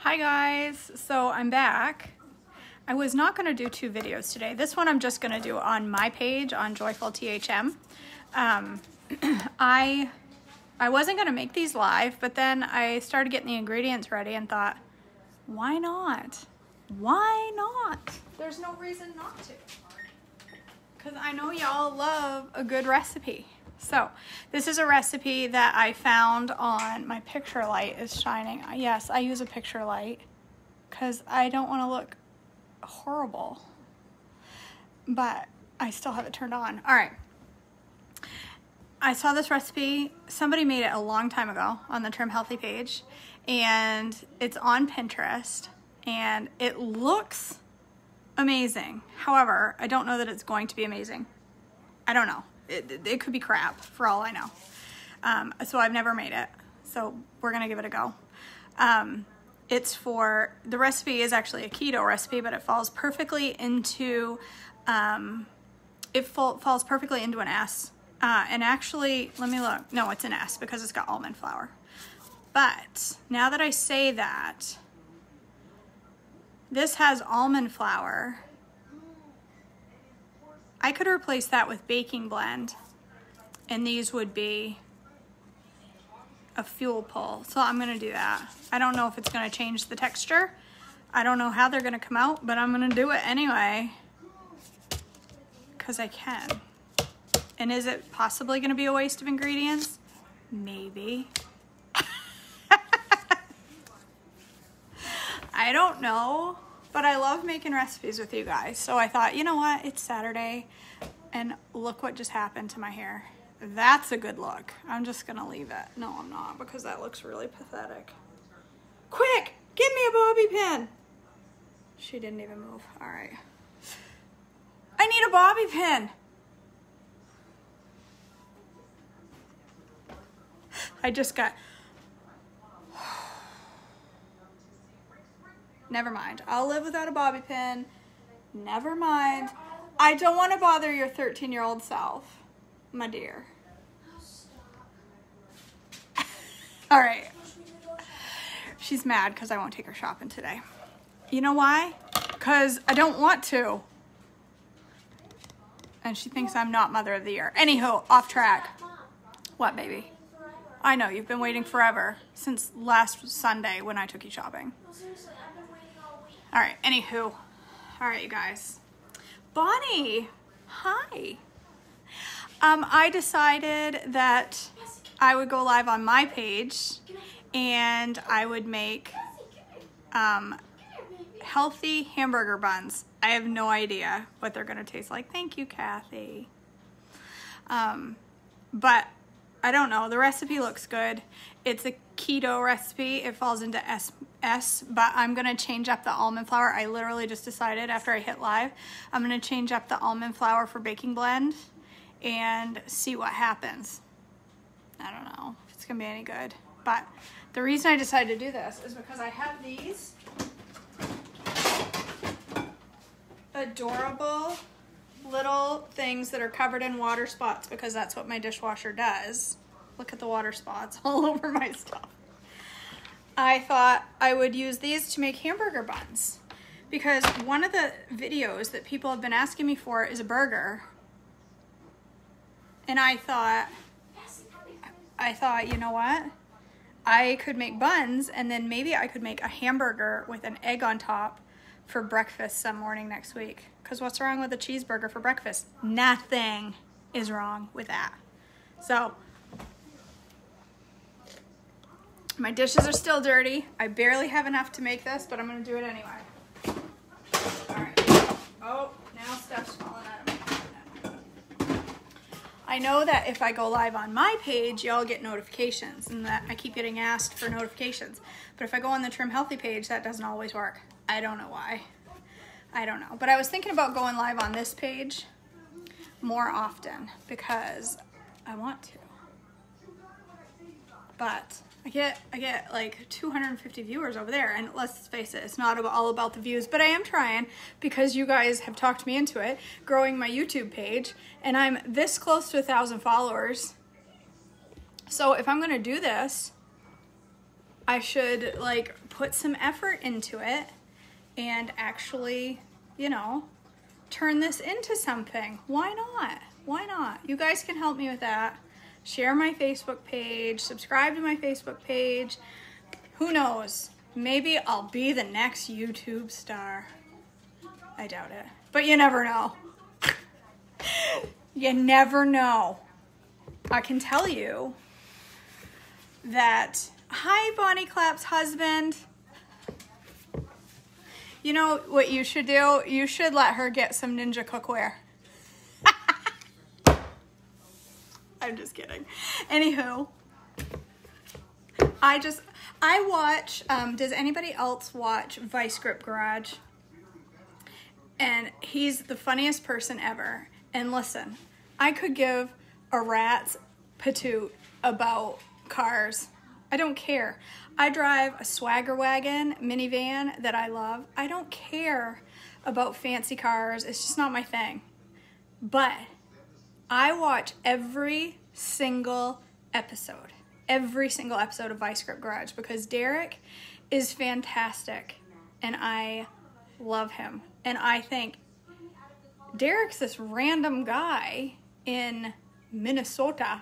Hi guys, so I'm back. I was not going to do two videos today. This one I'm just going to do on my page on Joyful THM. I wasn't going to make these live, but then I started getting the ingredients ready and thought, why not? Why not? There's no reason not to. Because I know y'all love a good recipe. So this is a recipe that I found on, my picture light is shining. Yes, I use a picture light because I don't want to look horrible, but I still have it turned on. All right. I saw this recipe. Somebody made it a long time ago on the Trim Healthy page, and it's on Pinterest, and it looks amazing. However, I don't know that it's going to be amazing. I don't know. It could be crap for all I know. So I've never made it. So we're going to give it a go. It's for, the recipe is actually a keto recipe, but it falls perfectly into, falls perfectly into an S. And actually, let me look. No, it's an S because it's got almond flour. But now that I say that, this has almond flour. I could replace that with baking blend, and these would be a fuel pull. So I'm gonna do that. I don't know if it's gonna change the texture. I don't know how they're gonna come out, but I'm gonna do it anyway, because I can. And is it possibly gonna be a waste of ingredients? Maybe. I don't know. But I love making recipes with you guys. So I thought, you know what? It's Saturday and look what just happened to my hair. That's a good look. I'm just gonna leave it. No, I'm not, because that looks really pathetic. Quick, give me a bobby pin. She didn't even move. All right. I need a bobby pin. I just got... Never mind. I'll live without a bobby pin. Never mind. I don't want to bother your 13-year-old self, my dear. All right. She's mad because I won't take her shopping today. You know why? Because I don't want to. And she thinks I'm not Mother of the Year. Anywho, off track. What, baby? I know, you've been waiting forever. Since last Sunday when I took you shopping. All right, anywho. All right, you guys. Bonnie, hi. I decided that I would go live on my page and I would make healthy hamburger buns. I have no idea what they're gonna taste like. Thank you, Kathy. But I don't know, the recipe looks good. It's a keto recipe. It falls into S, but I'm gonna change up the almond flour. I literally just decided after I hit live, I'm gonna change up the almond flour for baking blend and see what happens. I don't know if it's gonna be any good, but the reason I decided to do this is because I have these adorable little things that are covered in water spots because that's what my dishwasher does. Look at the water spots all over my stuff. I thought I would use these to make hamburger buns because one of the videos that people have been asking me for is a burger. And I thought, you know what? I could make buns and then maybe I could make a hamburger with an egg on top for breakfast some morning next week. Because what's wrong with a cheeseburger for breakfast? Nothing is wrong with that. So, my dishes are still dirty. I barely have enough to make this, but I'm gonna do it anyway. All right. Oh, now stuff's falling out of my cabinet. I know that if I go live on my page, y'all get notifications, and that I keep getting asked for notifications. But if I go on the Trim Healthy page, that doesn't always work. I don't know why. I don't know. But I was thinking about going live on this page more often because I want to. But I get like 250 viewers over there, and let's face it, it's not all about the views, but I am trying because you guys have talked me into it, growing my YouTube page, and I'm this close to 1,000 followers. So if I'm gonna do this, I should like put some effort into it and actually, you know, turn this into something. Why not? Why not? You guys can help me with that. Share my Facebook page, subscribe to my Facebook page. Who knows? Maybe I'll be the next YouTube star. I doubt it, but you never know. You never know. I can tell you that, hi Bonnie Clap's husband. You know what you should do? You should let her get some Ninja cookware. I'm just kidding. Anywho, I watch, does anybody else watch Vice Grip Garage? And he's the funniest person ever. And listen, I could give a rat's patoot about cars. I don't care. I drive a Swagger Wagon minivan that I love. I don't care about fancy cars. It's just not my thing. But I watch every single episode of Vice Grip Garage because Derek is fantastic and I love him. And I think Derek's this random guy in Minnesota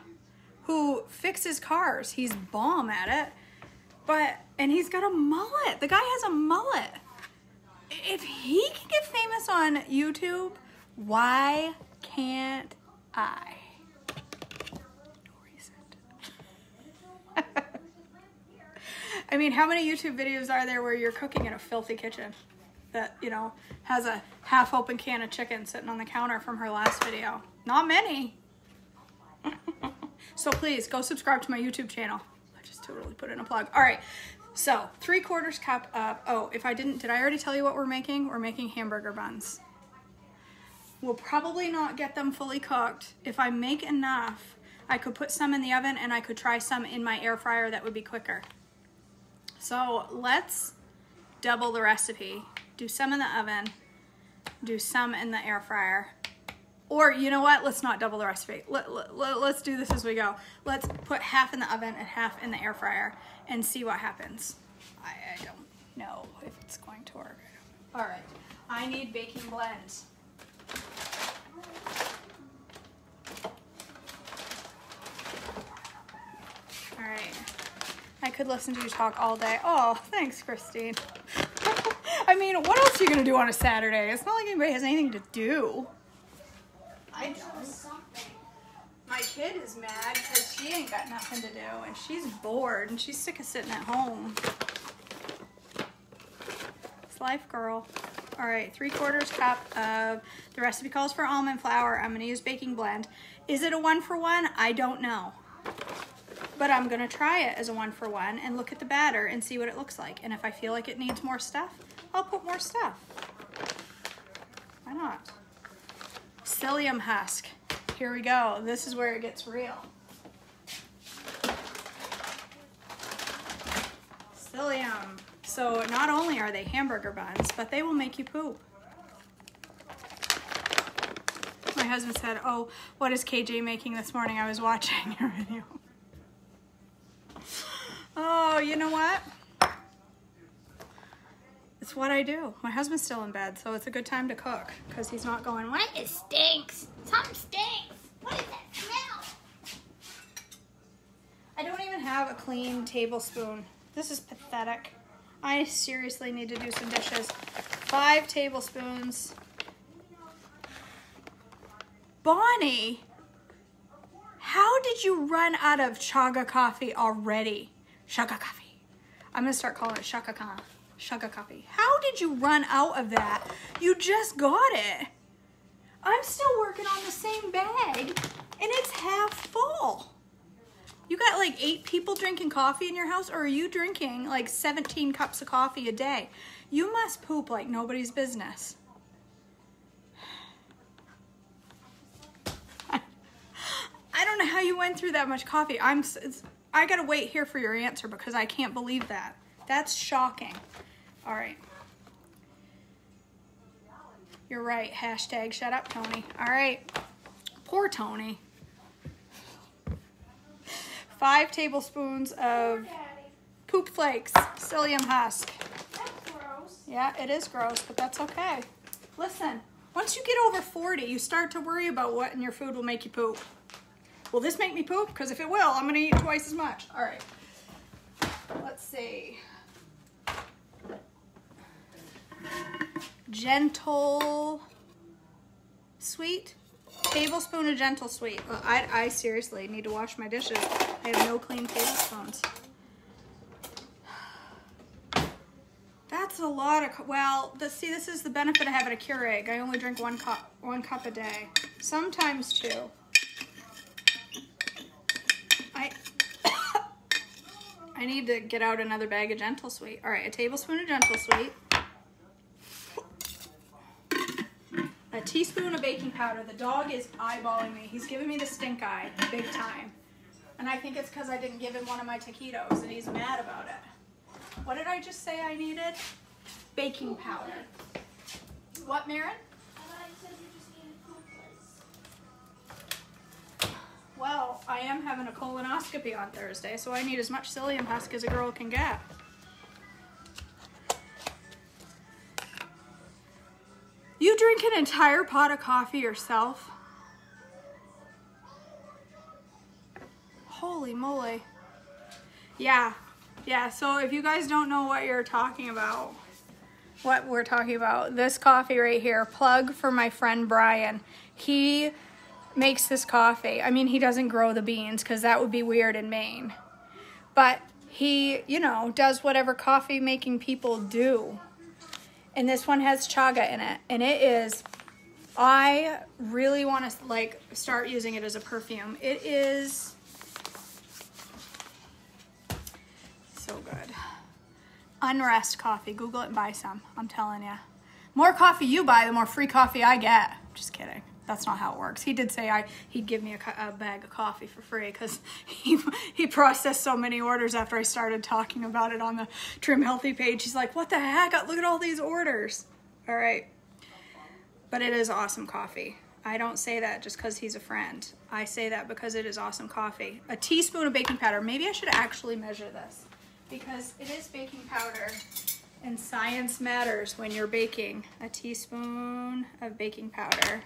who fixes cars. He's bomb at it. And he's got a mullet. The guy has a mullet. If he can get famous on YouTube, why can't I? No reason. I mean, how many YouTube videos are there where you're cooking in a filthy kitchen that, you know, has a half-open can of chicken sitting on the counter from her last video? Not many. So please, go subscribe to my YouTube channel. I just totally put in a plug. All right, so 3/4 cup of, oh, if I didn't, did I already tell you what we're making? We're making hamburger buns. We'll probably not get them fully cooked. If I make enough, I could put some in the oven and I could try some in my air fryer. That would be quicker. So let's double the recipe. Do some in the oven, do some in the air fryer. Or you know what, let's not double the recipe. Let's do this as we go. Let's put half in the oven and half in the air fryer and see what happens. I don't know if it's going to work. All right, I need baking blend. All right, I could listen to you talk all day. Oh, thanks, Christine. I mean, what else are you gonna do on a Saturday? It's not like anybody has anything to do. I don't. My kid is mad because she ain't got nothing to do and she's bored and she's sick of sitting at home. It's life, girl. All right, 3/4 cup of, the recipe calls for almond flour. I'm gonna use baking blend. Is it a 1-for-1? I don't know. But I'm gonna try it as a 1-for-1 and look at the batter and see what it looks like. And if I feel like it needs more stuff, I'll put more stuff. Why not? Psyllium husk. Here we go. This is where it gets real. Psyllium. So not only are they hamburger buns, but they will make you poop. My husband said, oh, what is KJ making this morning? I was watching your video. Oh, you know what? It's what I do. My husband's still in bed, so it's a good time to cook because he's not going, what? It stinks. Something stinks. What is that smell? I don't even have a clean tablespoon. This is pathetic. I seriously need to do some dishes. 5 tablespoons. Bonnie, how did you run out of chaga coffee already? Chaga coffee. I'm gonna start calling it chaga coffee. How did you run out of that? You just got it. I'm still working on the same bag and it's half full. You got like 8 people drinking coffee in your house, or are you drinking like 17 cups of coffee a day? You must poop like nobody's business. I don't know how you went through that much coffee. I gotta wait here for your answer because I can't believe that. That's shocking. All right. You're right. Hashtag shut up, Tony. All right. Poor Tony. 5 tablespoons of poop flakes, psyllium husk. That's gross. Yeah, it is gross, but that's okay. Listen, once you get over 40, you start to worry about what in your food will make you poop. Will this make me poop? Because if it will, I'm going to eat twice as much. All right. Let's see. Gentle sweet. Tablespoon of gentle sweet. Well, I seriously need to wash my dishes. I have no clean tablespoons. That's a lot of, well, see, this is the benefit of having a Keurig. I only drink one cup a day. Sometimes two. I need to get out another bag of gentle sweet. All right, a tablespoon of gentle sweet. A teaspoon of baking powder. The dog is eyeballing me. He's giving me the stink eye, big time. And I think it's because I didn't give him one of my taquitos and he's mad about it. What did I just say I needed? Baking powder. What, Marin? I thought you said you just needed cornflakes. Well, I am having a colonoscopy on Thursday, so I need as much psyllium husk as a girl can get. You drink an entire pot of coffee yourself? Holy moly. Yeah, so if you guys don't know what you're talking about, what we're talking about, this coffee right here, plug for my friend Brian. He makes this coffee. I mean, he doesn't grow the beans because that would be weird in Maine. But he, you know, does whatever coffee making people do. And this one has chaga in it. And it is, I really want to like start using it as a perfume. It is so good. Unrest coffee. Google it and buy some. I'm telling you. More coffee you buy, the more free coffee I get. Just kidding. That's not how it works. He did say he'd give me a bag of coffee for free because he processed so many orders after I started talking about it on the Trim Healthy page. He's like, what the heck? Look at all these orders. All right. But it is awesome coffee. I don't say that just because he's a friend. I say that because it is awesome coffee. A teaspoon of baking powder. Maybe I should actually measure this because it is baking powder and science matters when you're baking. A teaspoon of baking powder.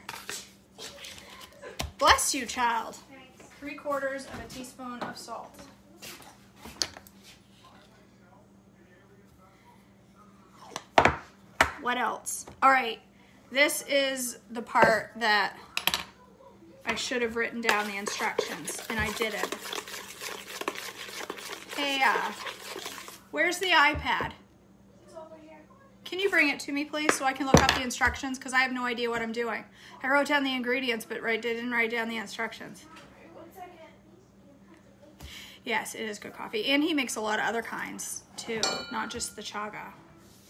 Bless you, child. Thanks. 3/4 of a teaspoon of salt. What else? All right, this is the part that I should have written down the instructions, and I didn't. Hey, where's the iPad? It's over here. Can you bring it to me, please, so I can look up the instructions? Because I have no idea what I'm doing. I wrote down the ingredients, but didn't write down the instructions. 1 second. Yes, it is good coffee. And he makes a lot of other kinds, too. Not just the chaga.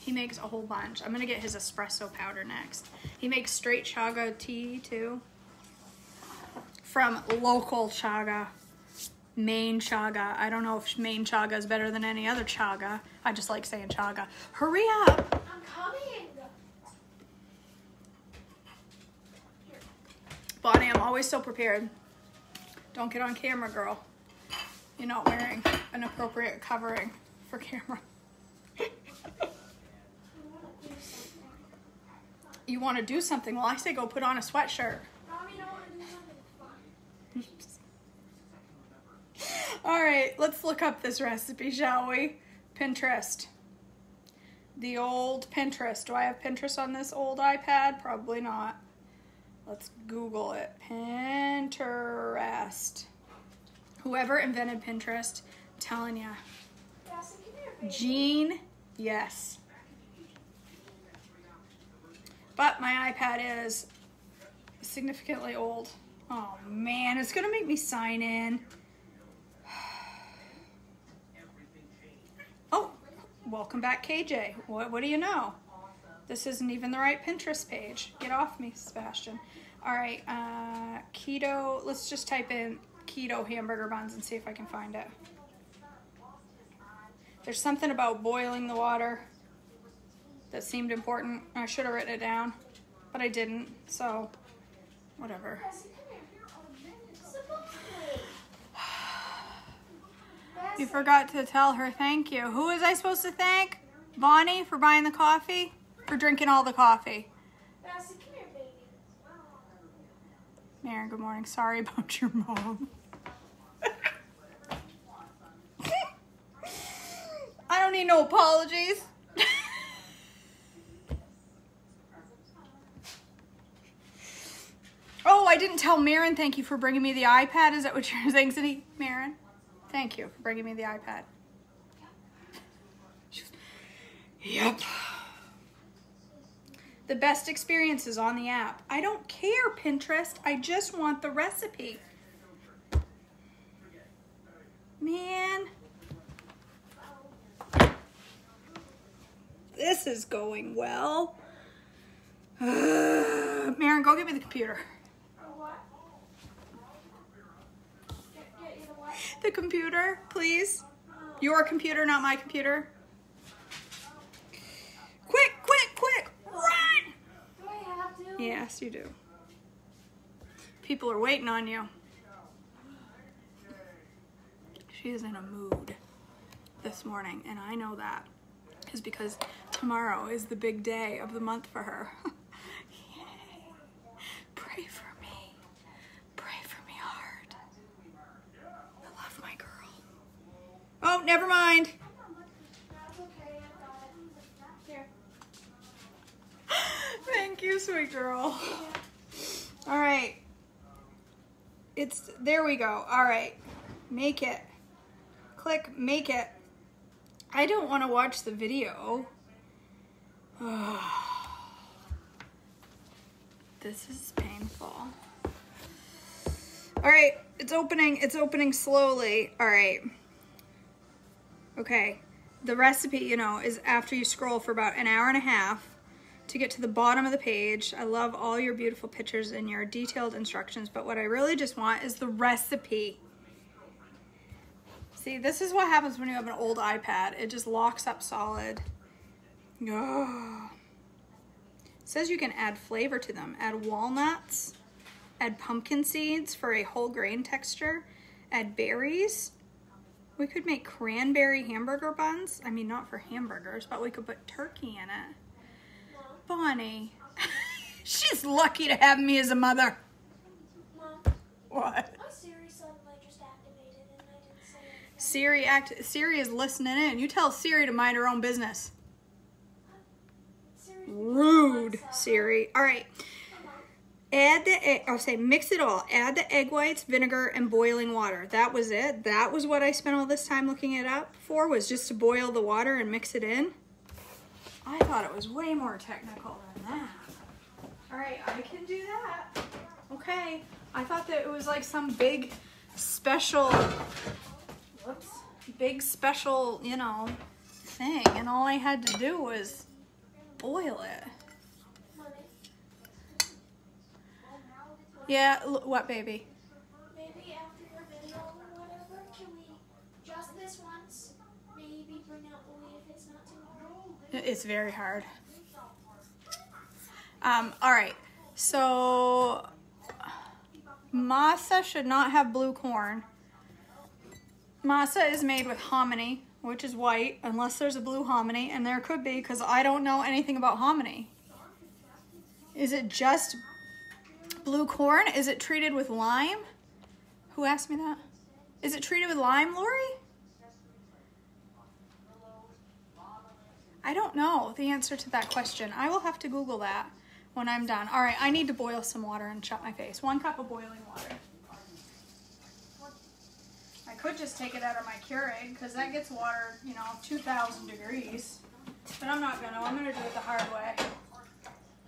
He makes a whole bunch. I'm going to get his espresso powder next. He makes straight chaga tea, too. From local chaga. Maine chaga. I don't know if Maine chaga is better than any other chaga. I just like saying chaga. Hurry up. I'm coming. Bonnie, I'm always so prepared. Don't get on camera, girl. You're not wearing an appropriate covering for camera. You want to do something? Well, I say go put on a sweatshirt. Mommy, I want to do something fun. All right, let's look up this recipe, shall we? Pinterest. The old Pinterest. Do I have Pinterest on this old iPad? Probably not. Let's Google it. Pinterest. Whoever invented Pinterest, I'm telling ya. Yes, come here, baby. Gene, yes. But my iPad is significantly old. Oh man, it's gonna make me sign in. Oh, welcome back, KJ. What do you know? This isn't even the right Pinterest page. Get off me, Sebastian. All right, keto. Let's just type in keto hamburger buns and see if I can find it. There's something about boiling the water that seemed important. I should have written it down, but I didn't, so whatever. You forgot to tell her thank you. Who was I supposed to thank? Bonnie for buying the coffee? For drinking all the coffee? Bessie, come here, baby. Maren, good morning. Sorry about your mom. I don't need no apologies. Oh, I didn't tell Maren thank you for bringing me the iPad. Is that what you're saying, Cindy? Maren, thank you for bringing me the iPad. Yep. The best experience is on the app. I don't care, Pinterest. I just want the recipe. Man. This is going well. Maren, go get me the computer. What? Get you the what? The computer, please. Your computer, not my computer. Quick, quick, quick. Run! Do I have to? Yes, you do. People are waiting on you. She is in a mood this morning, and I know that is because tomorrow is the big day of the month for her. Yay. Pray for me. Pray for me hard. I love my girl. Oh, never mind. That's okay, I got it. Here. Thank you, sweet girl. All right. There we go. All right. Make it. Click, make it. I don't want to watch the video. This is painful. All right, it's opening slowly. All right. Okay, the recipe, you know, is after you scroll for about an hour and a half to get to the bottom of the page. I love all your beautiful pictures and your detailed instructions, but what I really just want is the recipe. See, this is what happens when you have an old iPad. It just locks up solid. Oh. It says you can add flavor to them. Add walnuts, add pumpkin seeds for a whole grain texture, add berries. We could make cranberry hamburger buns. I mean, not for hamburgers, but we could put turkey in it. Bonnie, she's lucky to have me as a mother. Mom, What? my Siri suddenly just activated and I didn't say anything. Siri is listening in. You tell Siri to mind her own business. Siri's Rude, Siri. All right. Add the egg, I'll say mix it all. Add the egg whites, vinegar, and boiling water. That was it. That was what I spent all this time looking it up for, was just to boil the water and mix it in. I thought it was way more technical than that. All right, I can do that. Okay. I thought that it was like some big special, you know, thing. And all I had to do was boil it. Yeah, what, baby? Maybe after your video or whatever, can we just this once? Maybe bring out the leaf if it's not too hard. It's very hard. All right, so masa should not have blue corn. Masa is made with hominy, which is white, unless there's a blue hominy, and there could be, because I don't know anything about hominy. Is it just blue corn? Is it treated with lime? Who asked me that? Is it treated with lime, Lori? I don't know the answer to that question. I will have to Google that when I'm done. All right, I need to boil some water and shut my face. 1 cup of boiling water. I could just take it out of my Keurig because that gets water, you know, 2,000 degrees. But I'm not gonna. I'm gonna do it the hard way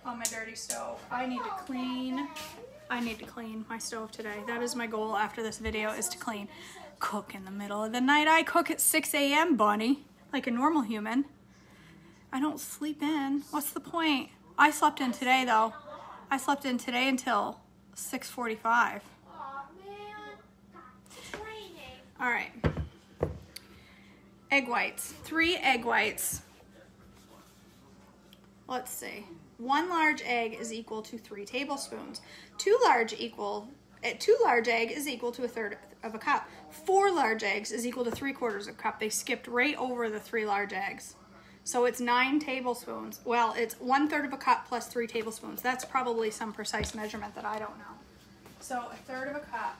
on my dirty stove. I need to clean my stove today. That is my goal after this video, is to clean. Cook in the middle of the night. I cook at 6 a.m., Bonnie, like a normal human. I don't sleep in. What's the point? I slept in today, though. I slept in today until 6:45. Aw, man. It's raining. All right. Egg whites. 3 egg whites. Let's see. 1 large egg is equal to 3 tablespoons. 2 large 2 large egg is equal to 1/3 of a cup. 4 large eggs is equal to 3/4 of a cup. They skipped right over the 3 large eggs. So it's 9 tablespoons. Well, it's 1/3 of a cup plus 3 tablespoons. That's probably some precise measurement that I don't know. So 1/3 of a cup.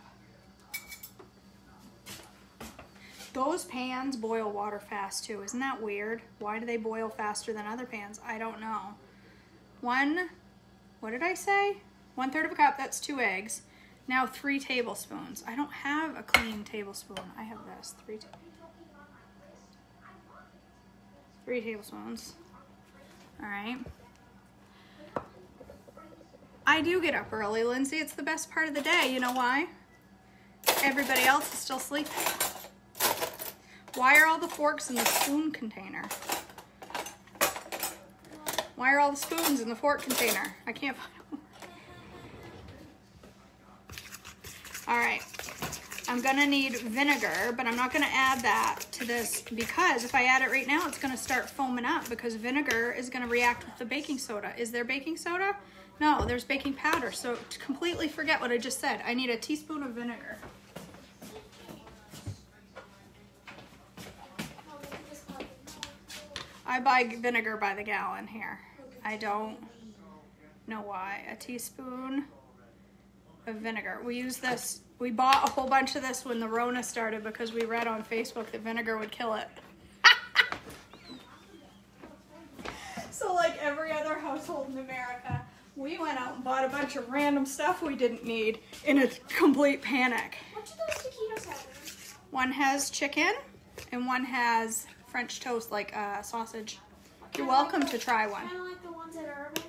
Those pans boil water fast too. Isn't that weird? Why do they boil faster than other pans? I don't know. What did I say? 1/3 of a cup, that's 2 eggs. Now 3 tablespoons. I don't have a clean tablespoon. I have this, 3 tablespoons. All right. I do get up early, Lindsay. It's the best part of the day. You know why? Everybody else is still sleeping. Why are all the forks in the spoon container? Why are all the spoons in the fork container? I can't find them. All right, I'm gonna need vinegar, but I'm not gonna add that to this because if I add it right now, it's gonna start foaming up because vinegar is gonna react with the baking soda. Is there baking soda? No, there's baking powder. So completely forget what I just said. I need a teaspoon of vinegar. I buy vinegar by the gallon here. I don't know why. A teaspoon of vinegar. We use this, we bought a whole bunch of this when the Rona started because we read on Facebook that vinegar would kill it. So like every other household in America, we went out and bought a bunch of random stuff we didn't need in a complete panic. What do those taquitos have? One has chicken and one has French toast, like sausage. You're welcome to try one. Kind of like the ones at Irving.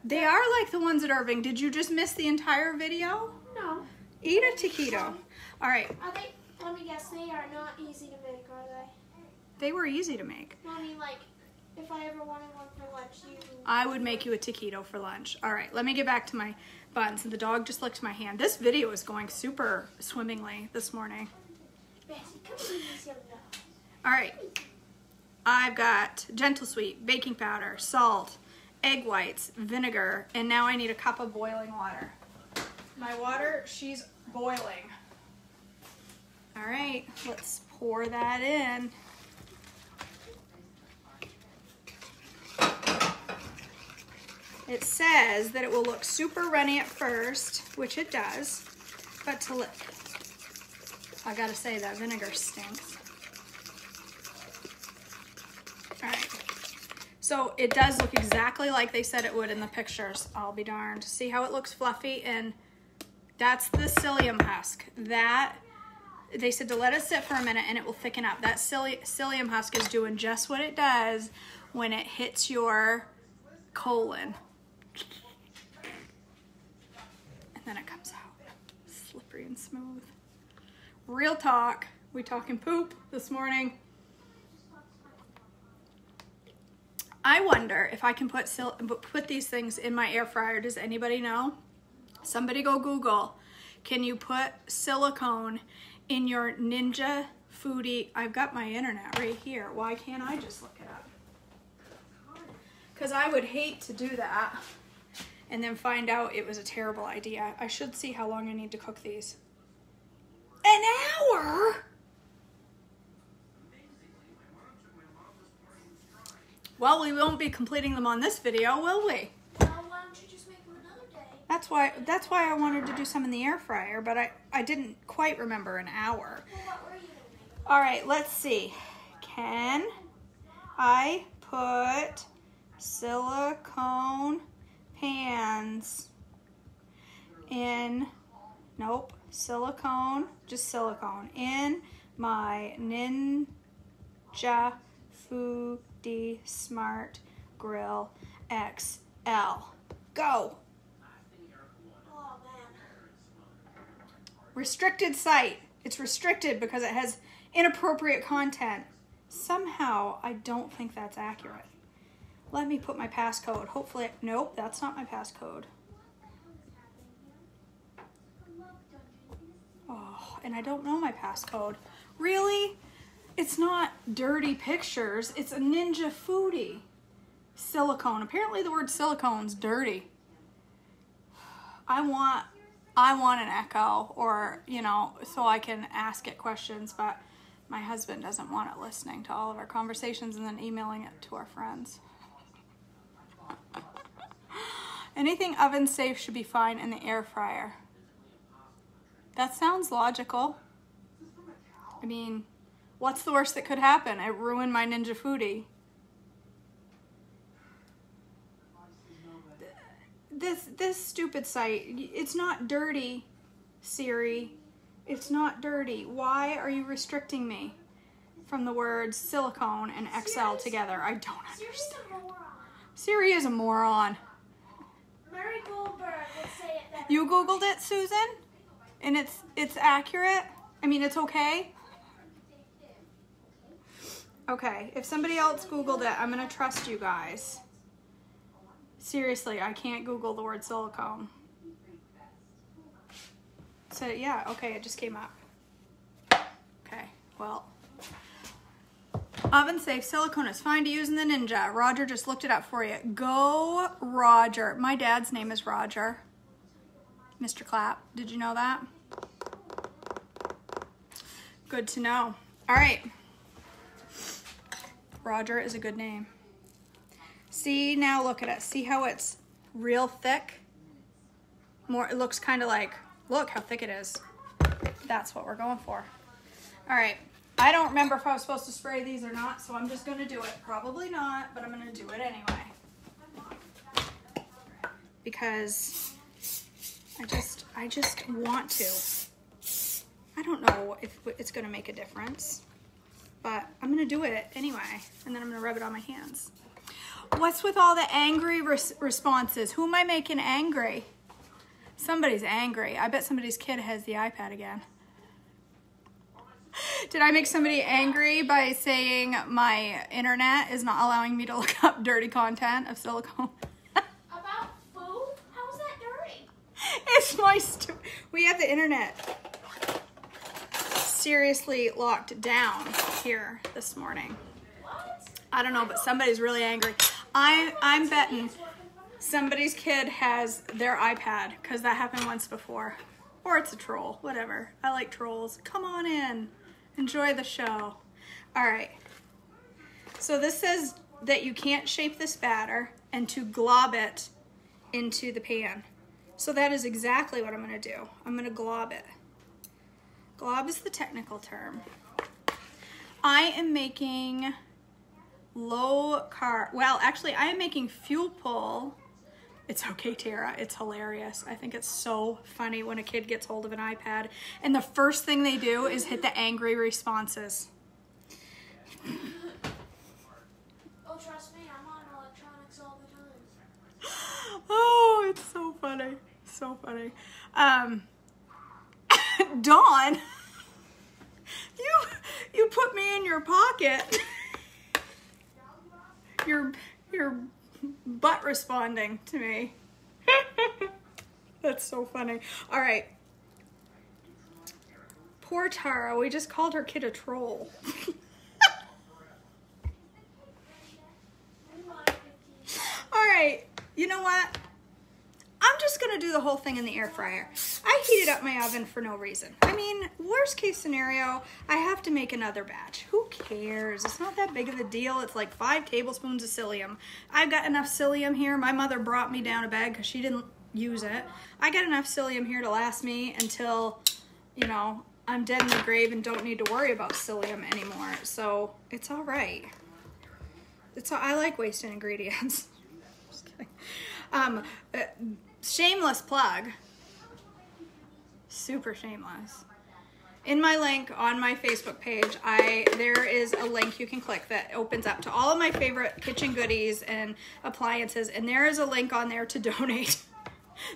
They are like the ones at Irving. Did you just miss the entire video? No. Eat a taquito. All right. Are they? Let me guess. They are not easy to make, are they? They were easy to make. No, I mean like, if I ever wanted one for lunch, I would make you a taquito for lunch. All right. Let me get back to my buns. The dog just licked my hand. This video is going super swimmingly this morning. Bessie, come see this young dog. All right. I've got Gentle Sweet, baking powder, salt, egg whites, vinegar, and now I need a cup of boiling water. My water, she's boiling. All right, let's pour that in. It says that it will look super runny at first, which it does, but I gotta say that vinegar stinks. All right, so it does look exactly like they said it would in the pictures. I'll be darned. See how it looks fluffy? And that's the psyllium husk. That, they said to let it sit for a minute and it will thicken up. That psyllium husk is doing just what it does when it hits your colon. And then it comes out slippery and smooth. Real talk. We talking poop this morning. I wonder if I can put these things in my air fryer. Does anybody know? Somebody go Google. Can you put silicone in your Ninja Foodie? I've got my internet right here. Why can't I just look it up? Because I would hate to do that and then find out it was a terrible idea. I should see how long I need to cook these. An hour? Well, we won't be completing them on this video, will we? Well, why don't you just make them another day? That's why I wanted to do some in the air fryer, but I didn't quite remember an hour. Well, what were you going to make? All right, let's see. Can I put silicone pans in, nope, silicone, just silicone, in my Ninja Foodie Smart Grill XL. Go. Oh, man. Restricted site. It's restricted because it has inappropriate content. Somehow, I don't think that's accurate. Let me put my passcode. Hopefully, nope, that's not my passcode. Oh, and I don't know my passcode. Really? It's not dirty pictures. It's a Ninja Foodie. Silicone. Apparently the word silicone's dirty. I want I want an echo, or, you know, so I can ask it questions, but my husband doesn't want it listening to all of our conversations and then emailing it to our friends. Anything oven safe should be fine in the air fryer. That sounds logical. I mean, what's the worst that could happen? It ruined my Ninja Foodie. This stupid site, it's not dirty, Siri. It's not dirty. Why are you restricting me from the words silicone and XL together? I don't understand. Siri is a moron. Mary Goldberg would say it better. You Googled it, Susan? And it's accurate? I mean, it's okay? Okay, if somebody else Googled it, I'm gonna trust you guys. Seriously, I can't Google the word silicone. So yeah, okay, it just came up. Okay, well. Oven safe silicone is fine to use in the Ninja. Roger just looked it up for you. Go Roger. My dad's name is Roger. Mr. Clapp, did you know that? Good to know. All right. Roger is a good name. See, now look at it. See how it's real thick? More, it looks kind of like, look how thick it is. That's what we're going for. All right. I don't remember if I was supposed to spray these or not, so I'm just going to do it. Probably not, but I'm going to do it anyway. Because I just want to. I don't know if it's going to make a difference, but I'm going to do it anyway, and then I'm going to rub it on my hands. What's with all the angry responses? Who am I making angry? Somebody's angry. I bet somebody's kid has the iPad again. Did I make somebody angry by saying my internet is not allowing me to look up dirty content of silicone? About food? How's that dirty? It's my we have the internet seriously locked down here this morning. What? I don't know, but somebody's really angry. I'm betting somebody's kid has their iPad, because that happened once before. Or it's a troll, whatever. I like trolls. Come on in. Enjoy the show. All right. So this says that you can't shape this batter and to glob it into the pan. So that is exactly what I'm going to do. I'm going to glob it. Glob is the technical term. I am making low carb. Well, actually, I am making fuel pull. It's okay, Tara. It's hilarious. I think it's so funny when a kid gets hold of an iPad and the first thing they do is hit the angry responses. Oh, trust me, I'm on electronics all the time. Oh, it's so funny. So funny. Dawn, you put me in your pocket. Your butt responding to me. That's so funny. All right. Poor Tara. We just called her kid a troll. All right. You know what? I'm just going to do the whole thing in the air fryer. I heated up my oven for no reason. I mean, worst case scenario, I have to make another batch. Who cares? It's not that big of a deal. It's like 5 tablespoons of psyllium. I've got enough psyllium here. My mother brought me down a bag because she didn't use it. I got enough psyllium here to last me until, you know, I'm dead in the grave and don't need to worry about psyllium anymore. So it's all right. I like wasting ingredients. Just kidding. Shameless plug. Super shameless. In my link on my Facebook page, there is a link you can click that opens up to all of my favorite kitchen goodies and appliances, and there is a link on there to donate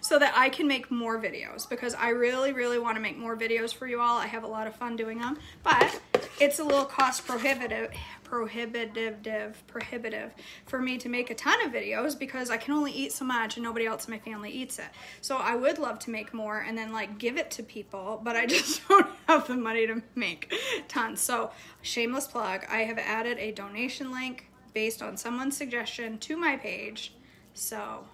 so that I can make more videos, because I really, really want to make more videos for you all. I have a lot of fun doing them, but it's a little cost prohibitive for me to make a ton of videos because I can only eat so much and nobody else in my family eats it. So I would love to make more and then like give it to people, but I just don't have the money to make tons. So shameless plug, I have added a donation link based on someone's suggestion to my page. So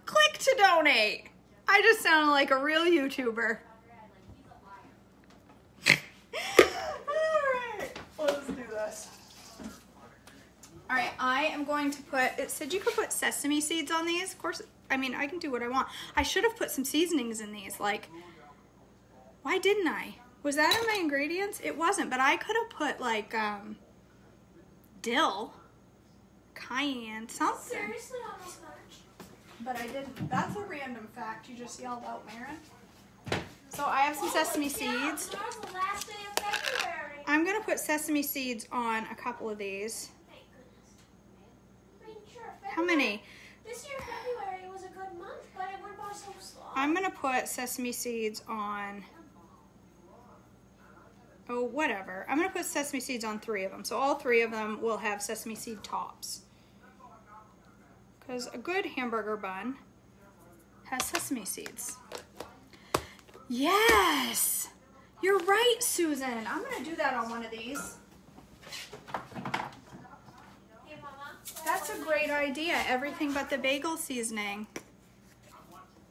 click to donate. I just sounded like a real YouTuber. Alright, let's do this. Alright, I am going to put, it said you could put sesame seeds on these. Of course, I mean, I can do what I want. I should have put some seasonings in these. Like, why didn't I? Was that in my ingredients? It wasn't, but I could have put like dill, cayenne, something. Seriously, almost much. But I didn't. That's a random fact you just yelled out, Marin. So I have some sesame seeds. Tomorrow's the last day of February. I'm gonna put sesame seeds on a couple of these. Thank goodness. I mean, sure, How many? This year February was a good month, but it went by so slow. I'm gonna put sesame seeds on, oh, whatever. I'm gonna put sesame seeds on 3 of them. So all 3 of them will have sesame seed tops. Because a good hamburger bun has sesame seeds. Yes! You're right, Susan. I'm gonna do that on one of these. Hey, Mama. That's a great idea. Everything but the bagel seasoning.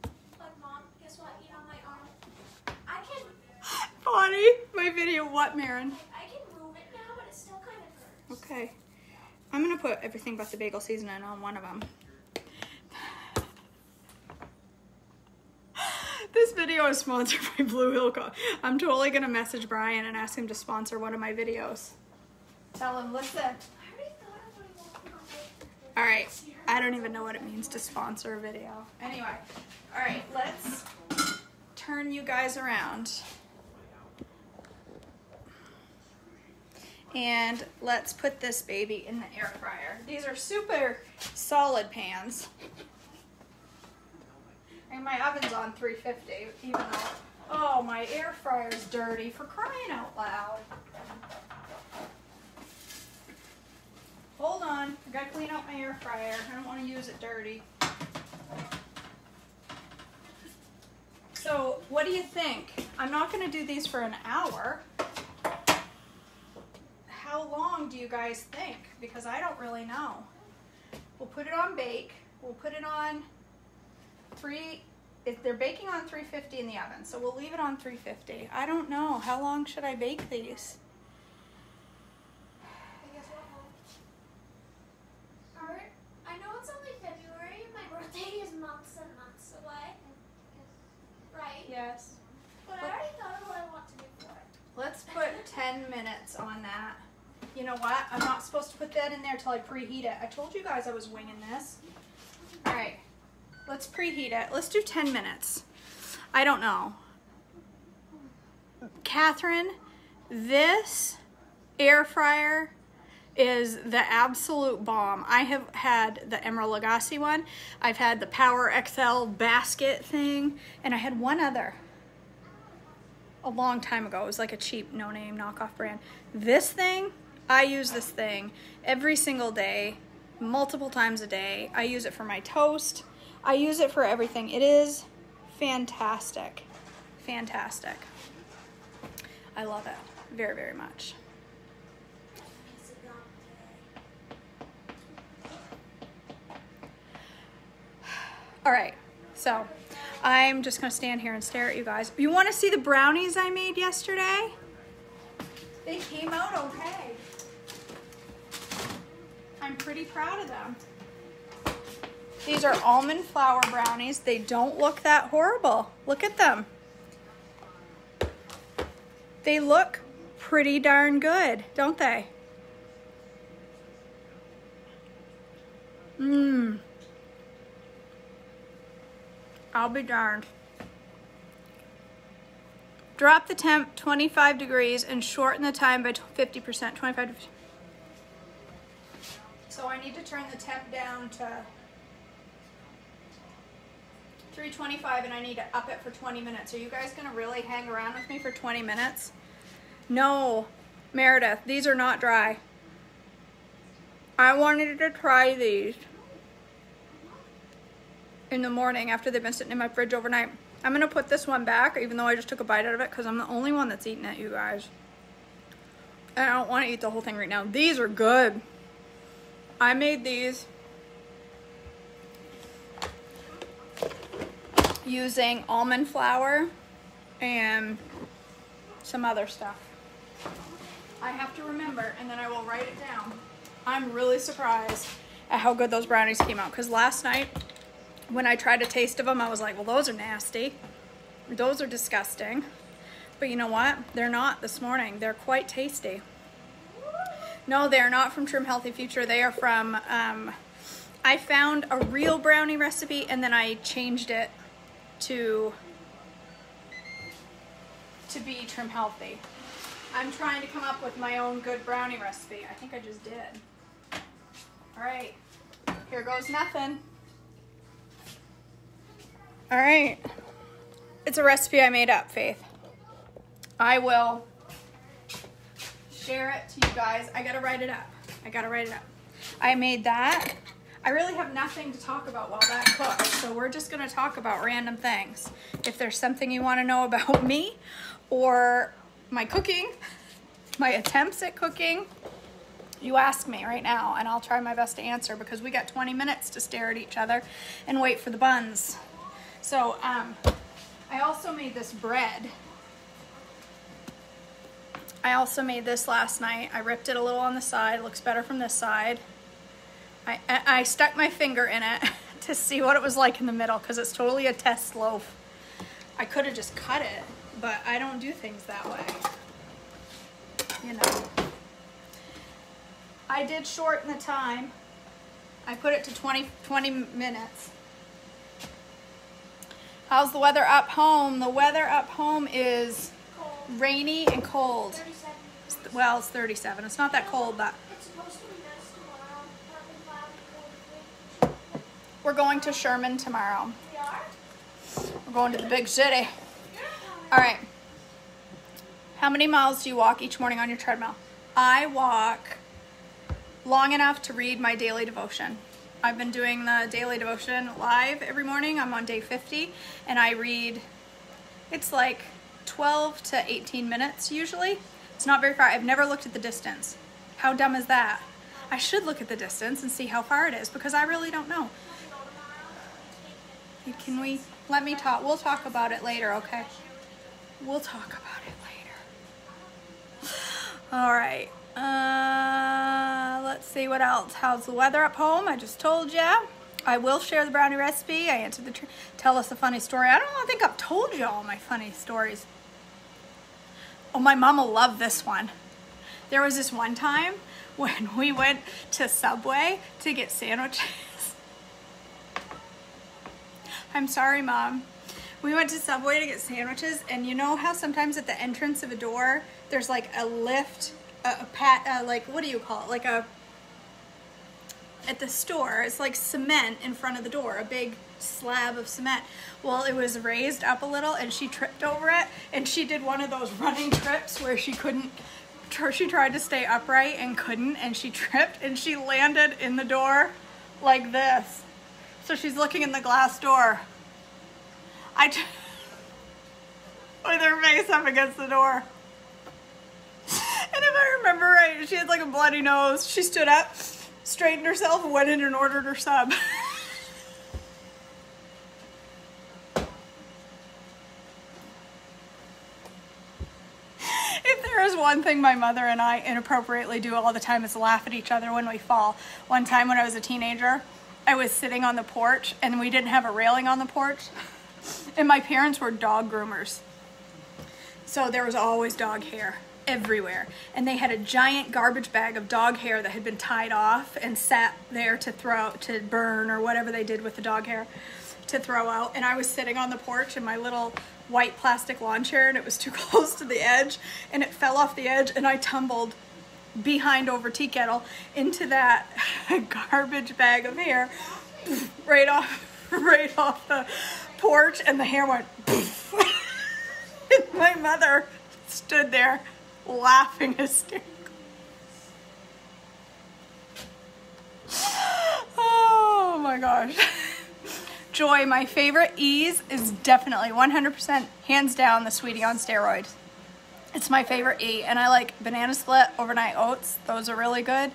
But Mom, guess what? You know my arm. I can Bonnie, my video. What, Marin? move it now, but it still kind of hurts. Okay. I'm gonna put everything but the bagel seasoning on one of them. This video is sponsored by Blue Hill Coffee. I'm totally gonna message Brian and ask him to sponsor one of my videos. Tell him, listen. I already thought of what I wanted to do. All right, I don't even know what it means to sponsor a video. Anyway, all right, let's turn you guys around. And let's put this baby in the air fryer. These are super solid pans. And my oven's on 350, even though, oh, my air fryer's dirty, for crying out loud. Hold on, I gotta clean out my air fryer. I don't want to use it dirty. So, what do you think? I'm not gonna do these for an hour. How long do you guys think? Because I don't really know. We'll put it on bake. We'll put it on if they're baking on 350 in the oven, so we'll leave it on 350. I don't know. How long should I bake these? Hey, guess what, Mom? Alright, I know it's only February. My birthday is months and months away. Right? Yes. But I already thought of what I want to do for it. Let's put 10 minutes on that. You know what? I'm not supposed to put that in there till I preheat it. I told you guys I was winging this. All right. Let's preheat it. Let's do 10 minutes. I don't know. Catherine, this air fryer is the absolute bomb. I have had the Emerald Lagasse one. I've had the Power XL basket thing. And I had one other a long time ago. It was like a cheap, no-name knockoff brand. This thing, I use this thing every single day, multiple times a day. I use it for my toast. I use it for everything. It is fantastic. Fantastic. I love it very, very much. All right, so I'm just gonna stand here and stare at you guys. You wanna see the brownies I made yesterday? They came out okay. I'm pretty proud of them. These are almond flour brownies. They don't look that horrible. Look at them. They look pretty darn good, don't they? Mmm. I'll be darned. Drop the temp 25 degrees and shorten the time by 50%, 25 to 50. So I need to turn the temp down to 325 and I need to up it for 20 minutes. Are you guys gonna really hang around with me for 20 minutes? No, Meredith, these are not dry. I wanted to try these in the morning after they've been sitting in my fridge overnight. I'm gonna put this one back, even though I just took a bite out of it, because I'm the only one that's eating it, you guys. And I don't want to eat the whole thing right now. These are good. I made these using almond flour and some other stuff. I have to remember, and then I will write it down. I'm really surprised at how good those brownies came out, because last night when I tried a taste of them, I was like, well, those are nasty. Those are disgusting. But you know what? They're not this morning. They're quite tasty. No, they're not from Trim Healthy Future. They are from, I found a real brownie recipe and then I changed it to be Trim Healthy. I'm trying to come up with my own good brownie recipe. I think I just did. All right, here goes nothing. All right, it's a recipe I made up, Faith. I will share it to you guys. I gotta write it up. I made that. I really have nothing to talk about while that cooks, so we're just gonna talk about random things. If there's something you wanna know about me or my cooking, my attempts at cooking, you ask me right now and I'll try my best to answer, because we got 20 minutes to stare at each other and wait for the buns. So I also made this bread. I also made this last night. I ripped it a little on the side. It looks better from this side. I stuck my finger in it to see what it was like in the middle, because it's totally a test loaf. I could have just cut it, but I don't do things that way. You know. I did shorten the time. I put it to 20 minutes. How's the weather up home? The weather up home is Cold. rainy and cold. 37 degrees. Well, it's 37. It's not that cold, but It's supposed to be nice tomorrow. Nothing cloudy, cold. we're going to Sherman tomorrow. We are? We're going to the big city. All right. How many miles do you walk each morning on your treadmill? I walk long enough to read my daily devotion. I've been doing the daily devotion live every morning. I'm on day 50, and I read, it's like 12 to 18 minutes usually. It's not very far. I've never looked at the distance. How dumb is that? I should look at the distance and see how far it is, because I really don't know. Can we, let me talk, we'll talk about it later, okay? We'll talk about it later. All right. Let's see what else. How's the weather up home? I just told ya. I will share the brownie recipe. I answered the tell us a funny story. I don't think I've told you all my funny stories. Oh, my mom will love this one. There was this one time when we went to Subway to get sandwiches. I'm sorry, Mom. We went to Subway to get sandwiches, and you know how sometimes at the entrance of a door, there's like a lift, like, what do you call it? Like at the store, it's like cement in front of the door, a big slab of cement. Well, it was raised up a little, and she tripped over it, and she did one of those running trips where she tried to stay upright and couldn't, and she tripped, and she landed in the door like this. So she's looking in the glass door. With her face up against the door. And if I remember right, she had like a bloody nose. She stood up, straightened herself, and went in and ordered her sub. If there is one thing my mother and I inappropriately do all the time, is laugh at each other when we fall. One time when I was a teenager, I was sitting on the porch, and we didn't have a railing on the porch. And my parents were dog groomers. So there was always dog hair everywhere. And they had a giant garbage bag of dog hair that had been tied off and sat there to burn, or whatever they did with the dog hair to throw out. And I was sitting on the porch in my little white plastic lawn chair, and it was too close to the edge, and it fell off the edge, and I tumbled behind over tea kettle into that garbage bag of hair right off the porch, and the hair went poof. And my mother stood there laughing hysterically. Oh my gosh. Joy, my favorite E's is definitely 100% hands down the Sweetie on steroids. It's my favorite E, and I like banana split, overnight oats. Those are really good.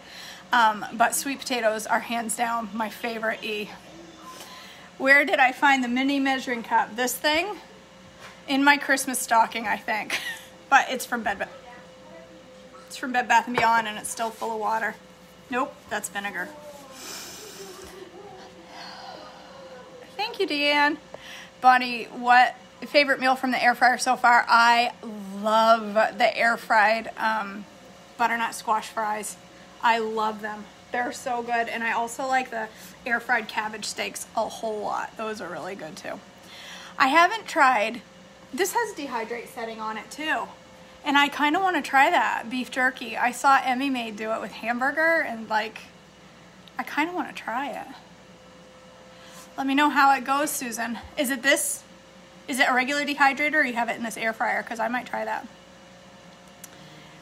But sweet potatoes are hands down my favorite E. Where did I find the mini measuring cup? This thing? In my Christmas stocking, I think. But it's from Bed Bath. It's from Bed Bath & Beyond, and it's still full of water. Nope, that's vinegar. Thank you, Deanne. Bonnie, what favorite meal from the air fryer so far? I love the air fried butternut squash fries. I love them. They're so good. And I also like the air fried cabbage steaks a whole lot. Those are really good too. I haven't tried, this has dehydrate setting on it too. And I kind of want to try that beef jerky. I saw Emmy Maid do it with Hamburger, and like, I kind of want to try it. Let me know how it goes, Susan. Is it this? Is it a regular dehydrator, or you have it in this air fryer? Because I might try that.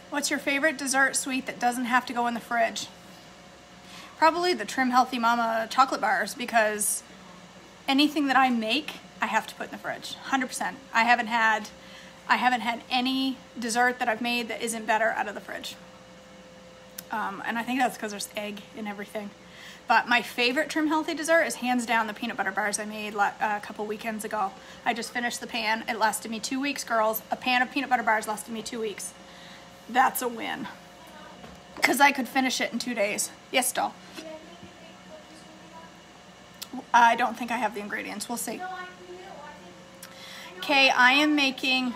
What's your favorite dessert sweet that doesn't have to go in the fridge? Probably the Trim Healthy Mama chocolate bars, because anything that I make, I have to put in the fridge. 100%. I haven't had any dessert that I've made that isn't better out of the fridge. And I think that's because there's egg in everything. But my favorite Trim Healthy dessert is hands down the peanut butter bars I made a couple weekends ago. I just finished the pan. It lasted me 2 weeks, girls. A pan of peanut butter bars lasted me 2 weeks. That's a win. Because I could finish it in 2 days. Yes, doll. I don't think I have the ingredients. We'll see. Okay, I am making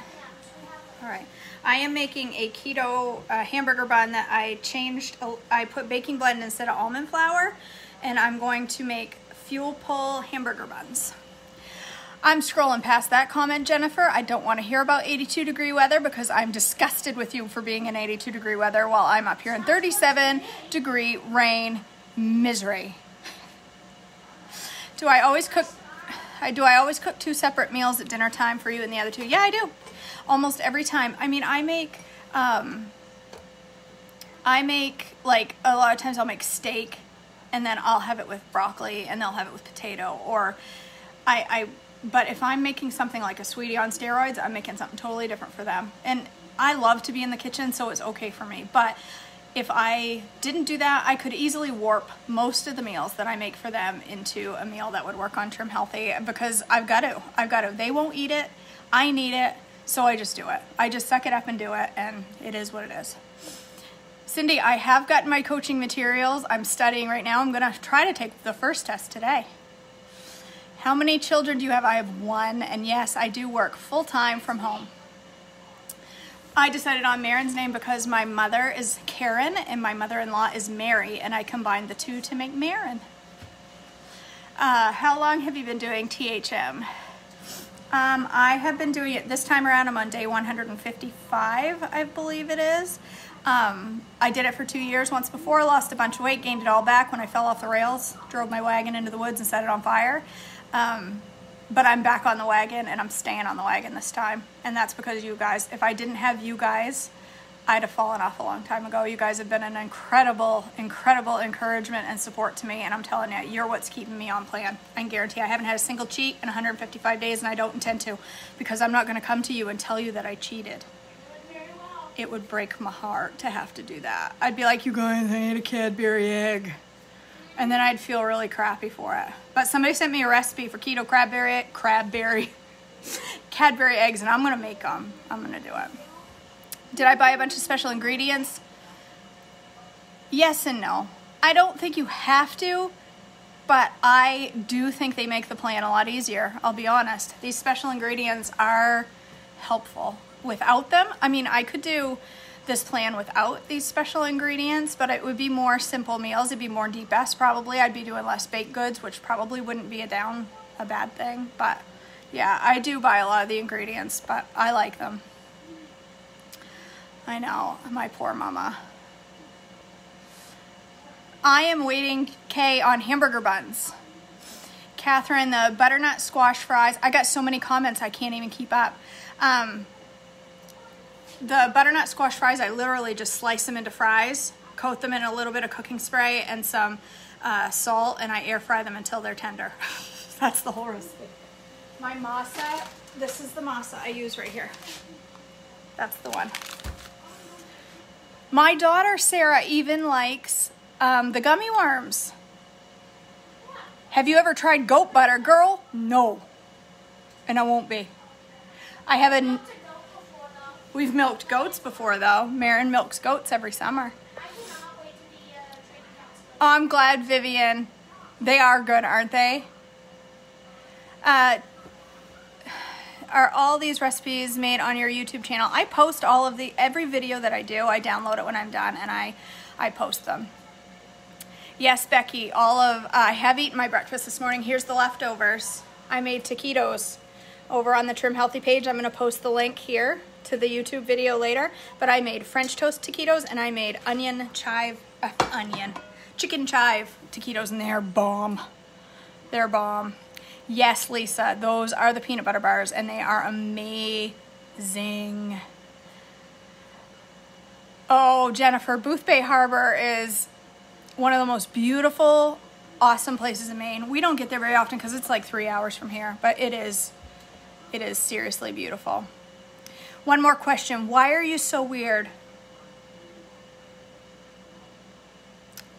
a keto hamburger bun that I changed. I put baking blend instead of almond flour, and I'm going to make fuel pull hamburger buns. I'm scrolling past that comment, Jennifer. I don't want to hear about 82-degree weather because I'm disgusted with you for being in 82-degree weather while I'm up here in 37-degree rain misery. Do I always cook 2 separate meals at dinner time for you and the other 2? Yeah, I do. Almost every time. I mean, I make like a lot of times I'll make steak, and then I'll have it with broccoli, and they'll have it with potato. Or but if I'm making something like a sweetie on steroids, I'm making something totally different for them. And I love to be in the kitchen, so it's okay for me. But if I didn't do that, I could easily warp most of the meals that I make for them into a meal that would work on Trim Healthy, because I've got to. They won't eat it. I need it. So I just do it. I just suck it up and do it, and it is what it is. Cindy, I have gotten my coaching materials. I'm studying right now. I'm going to try to take the first test today. How many children do you have? I have 1, and yes, I do work full-time from home. I decided on Marin's name because my mother is Karen and my mother-in-law is Mary, and I combined the 2 to make Marin. How long have you been doing THM? I have been doing it this time around. I'm on day 155, I believe it is. I did it for 2 years once before, lost a bunch of weight, gained it all back when I fell off the rails, drove my wagon into the woods and set it on fire. But I'm back on the wagon, and I'm staying on the wagon this time. And that's because of you guys. If I didn't have you guys, I'd have fallen off a long time ago. You guys have been an incredible, incredible encouragement and support to me. And I'm telling you, you're what's keeping me on plan. I can guarantee I haven't had a single cheat in 155 days, and I don't intend to, because I'm not going to come to you and tell you that I cheated. It would break my heart to have to do that. I'd be like, you guys, I ate a Cadbury egg. And then I'd feel really crappy for it. But somebody sent me a recipe for keto Cadbury eggs, and I'm going to make them. I'm going to do it. Did I buy a bunch of special ingredients? Yes and no. I don't think you have to, but I do think they make the plan a lot easier. I'll be honest. These special ingredients are helpful. Without them, I mean, I could do this plan without these special ingredients, but it would be more simple meals. It'd be more DBS probably. I'd be doing less baked goods, which probably wouldn't be a bad thing. But yeah, I do buy a lot of the ingredients, but I like them. I know, my poor mama. I am waiting, Kay, on hamburger buns. Catherine, the butternut squash fries. I got so many comments I can't even keep up. The butternut squash fries, I literally just slice them into fries, coat them in a little bit of cooking spray and some salt, and I air fry them until they're tender. That's the whole recipe. My masa, this is the masa I use right here. That's the one. My daughter, Sarah, even likes the gummy worms. Have you ever tried goat butter, girl? No. And I won't be. I haven't. We've milked goats before, though. Marin milks goats every summer. I cannot wait to be a trading counselor. Oh, I'm glad, Vivian. They are good, aren't they? Are all these recipes made on your YouTube channel? I post all of every video that I do. I download it when I'm done, and I post them. Yes, Becky, I have eaten my breakfast this morning. Here's the leftovers. I made taquitos over on the Trim Healthy page. I'm gonna post the link here to the YouTube video later, but I made French toast taquitos and I made chicken chive taquitos, and they're bomb. They're bomb. Yes, Lisa, those are the peanut butter bars and they are amazing. Oh, Jennifer, Booth Bay Harbor is one of the most beautiful, awesome places in Maine. We don't get there very often because it's like 3 hours from here, but it is seriously beautiful. One more question. Why are you so weird?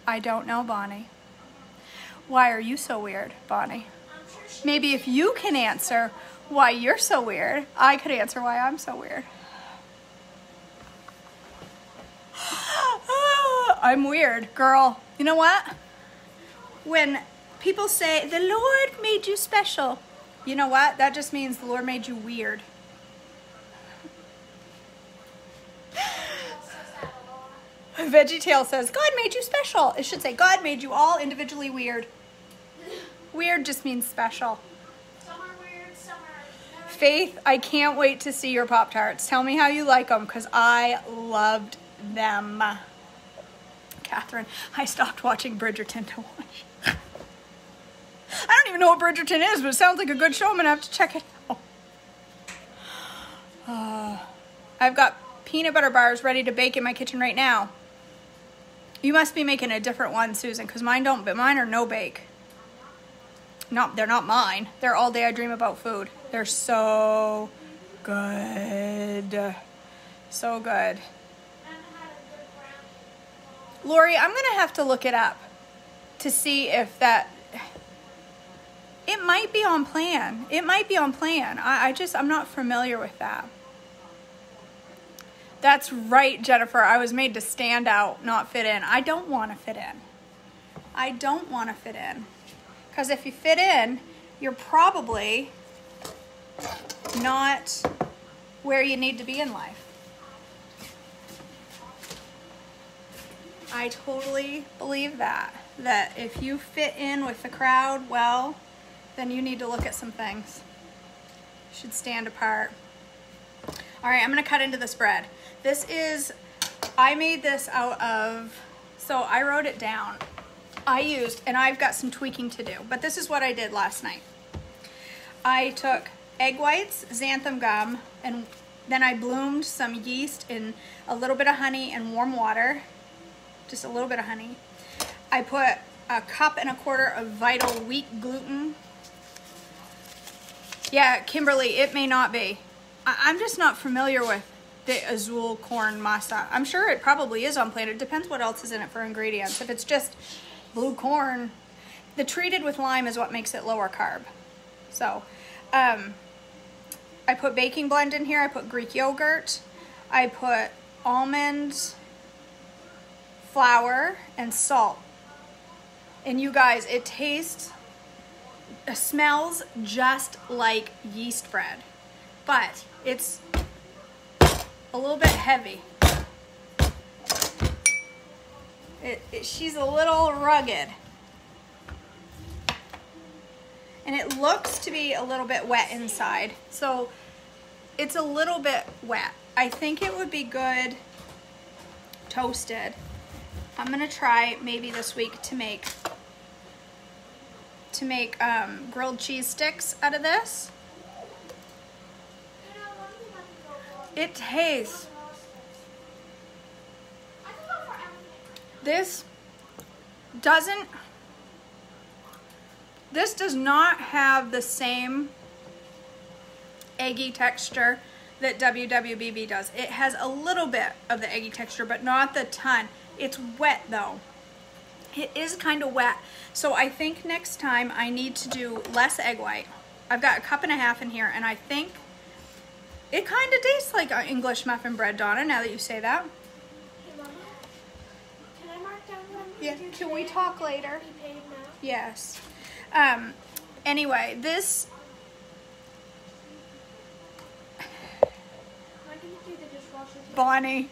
I don't know, Bonnie. Why are you so weird, Bonnie? Maybe if you can answer why you're so weird, I could answer why I'm so weird. I'm weird, girl. You know what? When people say, the Lord made you special, you know what? That just means the Lord made you weird. VeggieTale says, God made you special. It should say, God made you all individually weird. Weird just means special. Some are weird, some are... Faith, I can't wait to see your Pop-Tarts. Tell me how you like them, because I loved them. Catherine, I stopped watching Bridgerton to watch. I don't even know what Bridgerton is, but it sounds like a good show. I'm going to have to check it out. I've got peanut butter bars ready to bake in my kitchen right now. You must be making a different one, Susan, because mine are no bake. No, they're not mine. They're All Day I Dream About Food. They're so good. So good. Lori, I'm going to have to look it up to see if that... It might be on plan. It might be on plan. I'm not familiar with that. That's right, Jennifer. I was made to stand out, not fit in. I don't want to fit in. I don't want to fit in. Because if you fit in, you're probably not where you need to be in life. I totally believe that. That if you fit in with the crowd well, then you need to look at some things. You should stand apart. All right, I'm going to cut into this bread. I made this out of, so I wrote it down. And I've got some tweaking to do, but this is what I did last night. I took egg whites, xanthan gum, and then I bloomed some yeast in a little bit of honey and warm water. Just a little bit of honey. I put 1.25 cups of Vital wheat gluten. Yeah, Kimberly, it may not be. I'm just not familiar with the azul corn masa. I'm sure it probably is on plan. It depends what else is in it for ingredients. If it's just blue corn, the treated with lime is what makes it lower carb. So, I put baking blend in here. I put Greek yogurt. I put almond flour and salt. And you guys, it smells just like yeast bread, but it's a little bit heavy. She's a little rugged. And it looks to be a little bit wet inside. So it's a little bit wet. I think it would be good toasted. I'm gonna try maybe this week to make grilled cheese sticks out of this. It tastes. This does not have the same eggy texture that WWBB does. It has a little bit of the eggy texture, but not the ton. It's wet though. It is kind of wet. So I think next time I need to do less egg white. I've got a cup and a half in here, and I think it kind of tastes like English muffin bread, Donna, now that you say that. Hey, Mama, can I mark down what I'm Yeah, going to do can we today? talk later? Be paid now. Yes. Anyway, this, Am I going to do the dishwasher today? Bonnie,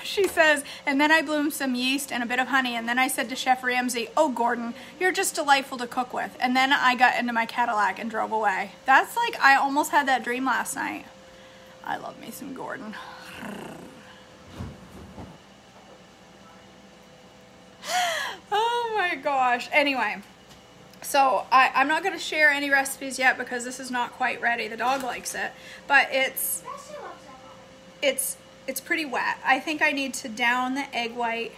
she says, and then I blew him some yeast and a bit of honey, and then I said to Chef Ramsay, oh, Gordon, you're just delightful to cook with. And then I got into my Cadillac and drove away. That's like, I almost had that dream last night. I love me some Gordon. Oh my gosh. Anyway, so I'm not going to share any recipes yet because this is not quite ready. The dog likes it, but it's pretty wet. I think I need to down the egg white,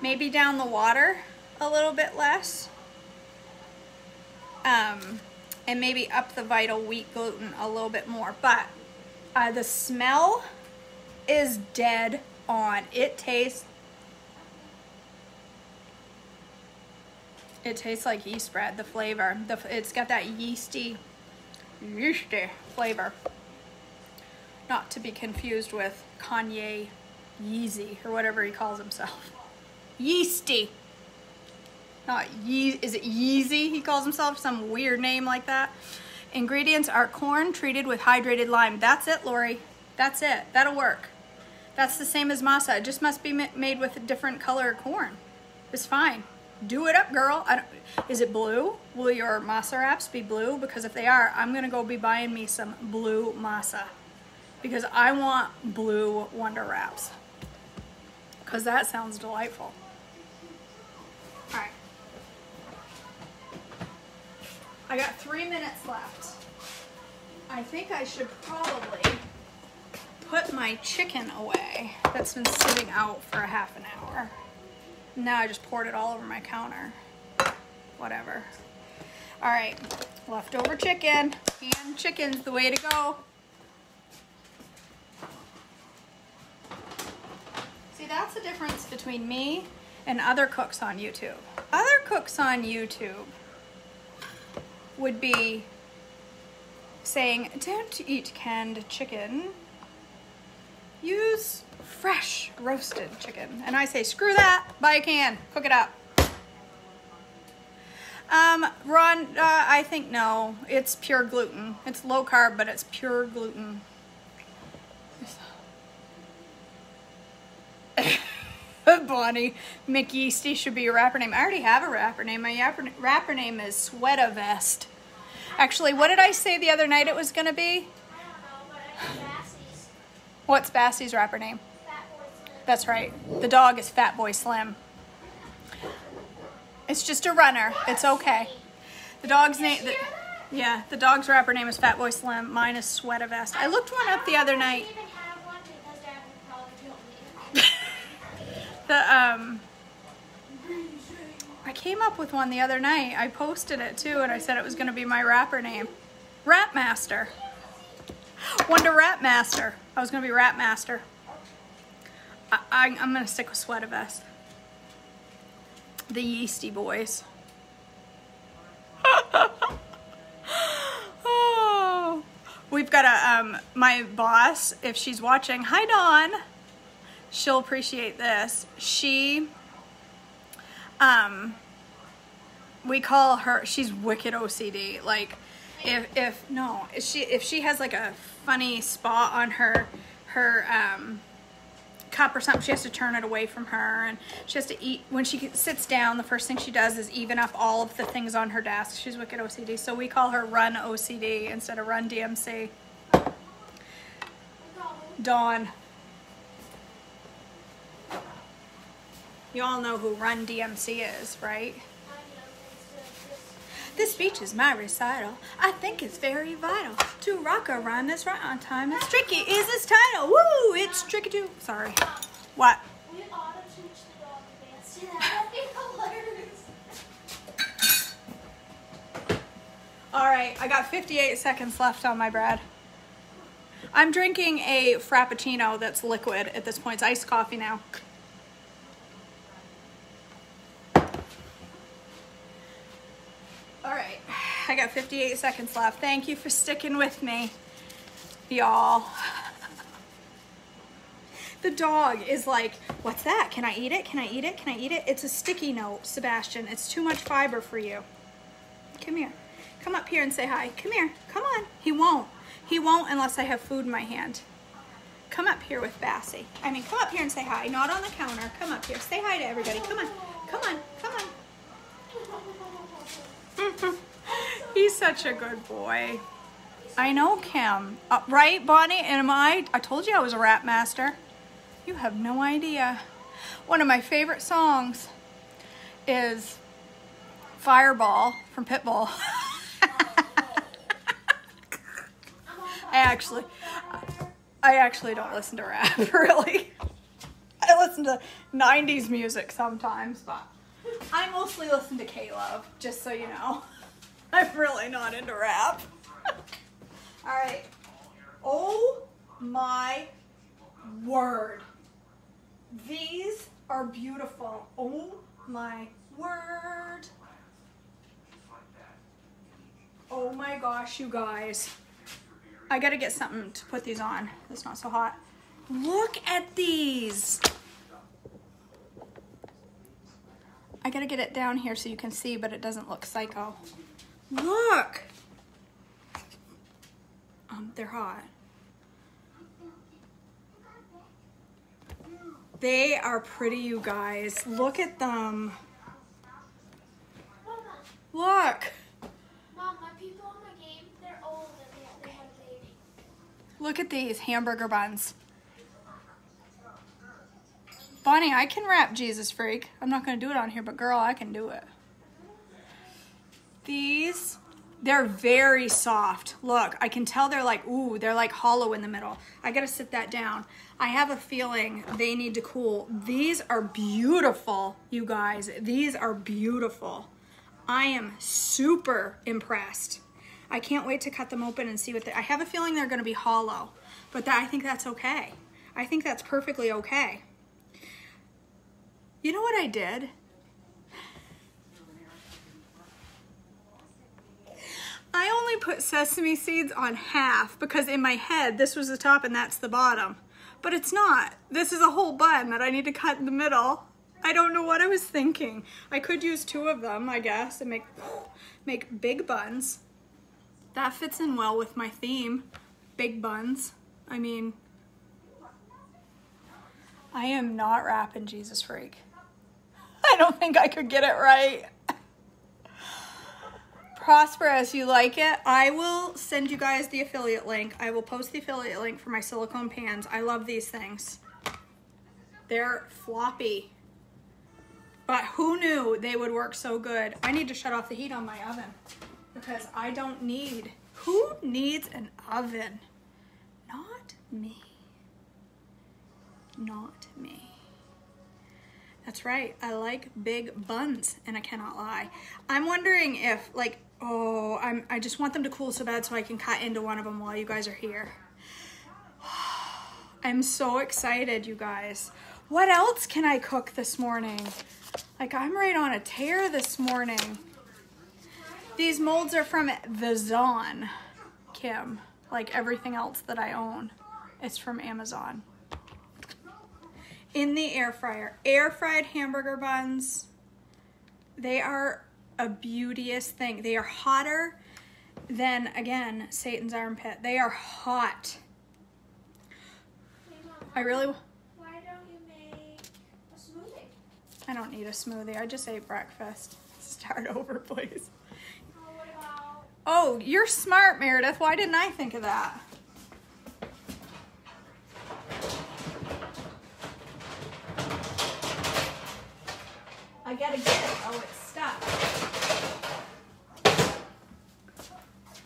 maybe down the water a little bit less, and maybe up the Vital wheat gluten a little bit more. But the smell is dead on. It tastes like yeast bread. The flavor, it's got that yeasty flavor. Not to be confused with Kanye Yeezy or whatever he calls himself. Yeasty. Not is it Yeezy he calls himself? Some weird name like that. Ingredients are corn treated with hydrated lime. That's it, Lori. That's it. That'll work. That's the same as masa. It just must be made with a different color corn. It's fine. Do it up, girl. Is it blue? Will your masa wraps be blue? Because if they are, I'm going to go be buying me some blue masa. Because I want blue Wonder Wraps. Because that sounds delightful. Alright. I got 3 minutes left. I think I should probably put my chicken away. That's been sitting out for a half an hour. Now I just poured it all over my counter. Whatever. Alright. Leftover chicken. Canned chicken's the way to go. See, that's the difference between me and other cooks on YouTube. Other cooks on YouTube would be saying, don't eat canned chicken. Use fresh roasted chicken. And I say, screw that, buy a can, cook it up. Ron, I think no, it's pure gluten. It's low carb, but it's pure gluten. Bonnie, McYeasty should be your rapper name. I already have a rapper name. My rapper name is Sweater Vest. Actually, what did I say the other night it was going to be? I don't know, but I think Bassie's. What's Bassie's rapper name? Fat Boy Slim. That's right. The dog is Fat Boy Slim. It's just a runner. It's okay. The dog's name... Yeah, the dog's rapper name is Fat Boy Slim. Mine is Sweater Vest. I looked one up the other night. I don't even have one because Dad would probably kill me. I came up with one the other night. I posted it too, and I said it was going to be my rapper name. Rap Master. Wonder Rap Master. I was going to be Rap Master. I'm going to stick with Sweater Vest. The Yeasty Boys. Oh. We've got my boss, if she's watching, hi Dawn. She'll appreciate this. She, we call her, she's wicked OCD. Like, if she has like a funny spot on her cup or something, she has to turn it away from her, and she has to eat. When she sits down, the first thing she does is even up all of the things on her desk. She's wicked OCD, so we call her Run OCD instead of Run DMC. Dawn. You all know who Run DMC is, right? This speech is my recital. I think it's very vital to rock a rhyme that's right on time. It's tricky is its title. Woo! It's tricky too. Sorry. What? We ought to teach the dog to dance to that. That'd be hilarious. All right, I got 58 seconds left on my bread. I'm drinking a Frappuccino that's liquid at this point. It's iced coffee now. I got 58 seconds left. Thank you for sticking with me, y'all. The dog is like, what's that? Can I eat it? Can I eat it? Can I eat it? It's a sticky note, Sebastian. It's too much fiber for you. Come here. Come up here and say hi. Come here. Come on. He won't. He won't unless I have food in my hand. Come up here with Bassie. I mean, come up here and say hi. Not on the counter. Come up here. Say hi to everybody. Come on. Come on. Come on. He's such a good boy. I know, Kim. Right, Bonnie? And I told you I was a rap master. You have no idea. One of my favorite songs is Fireball from Pitbull. I actually don't listen to rap, really. I listen to 90s music sometimes, but I mostly listen to K-Love, just so you know. I'm really not into rap. All right. Oh my word. These are beautiful. Oh my word. Oh my gosh, you guys. I gotta get something to put these on. It's not so hot. Look at these. I gotta get it down here so you can see, but it doesn't look psycho. Look. They're hot. They are pretty, you guys. Look at them. Look. Mom, my people on my game, they're old and they have a baby. Look at these hamburger buns. Bonnie, I can wrap Jesus Freak. I'm not going to do it on here, but girl, I can do it. These, they're very soft. Look, I can tell they're like, ooh, they're like hollow in the middle. I got to sit that down. I have a feeling they need to cool. These are beautiful, you guys. These are beautiful. I am super impressed. I can't wait to cut them open and see what I have a feeling they're going to be hollow, but I think that's okay. I think that's perfectly okay. You know what I did? I only put sesame seeds on half because in my head this was the top and that's the bottom. But it's not. This is a whole bun that I need to cut in the middle. I don't know what I was thinking. I could use 2 of them, I guess, and make big buns. That fits in well with my theme, big buns. I mean, I am not wrapping Jesus Freak. I don't think I could get it right. Prosperous, you like it? I will send you guys the affiliate link. I will post the affiliate link for my silicone pans. I love these things. They're floppy. But who knew they would work so good? I need to shut off the heat on my oven because I don't need. Who needs an oven? Not me. Not me. That's right. I like big buns and I cannot lie. I'm wondering if like, oh, I just want them to cool so bad so I can cut into one of them while you guys are here. I'm so excited, you guys. What else can I cook this morning? Like, I'm right on a tear this morning. These molds are from the Zon, Kim. Like everything else that I own, it's from Amazon. In the air fryer. Air fried hamburger buns. They are a beauteous thing. They are hotter than, again, Satan's armpit. They are hot. Hey, Mom, I really... why don't you make a smoothie? I don't need a smoothie. I just ate breakfast. Start over, please. Oh, what about... Oh, you're smart, Meredith. Why didn't I think of that? I gotta get it. Oh, it's stuck.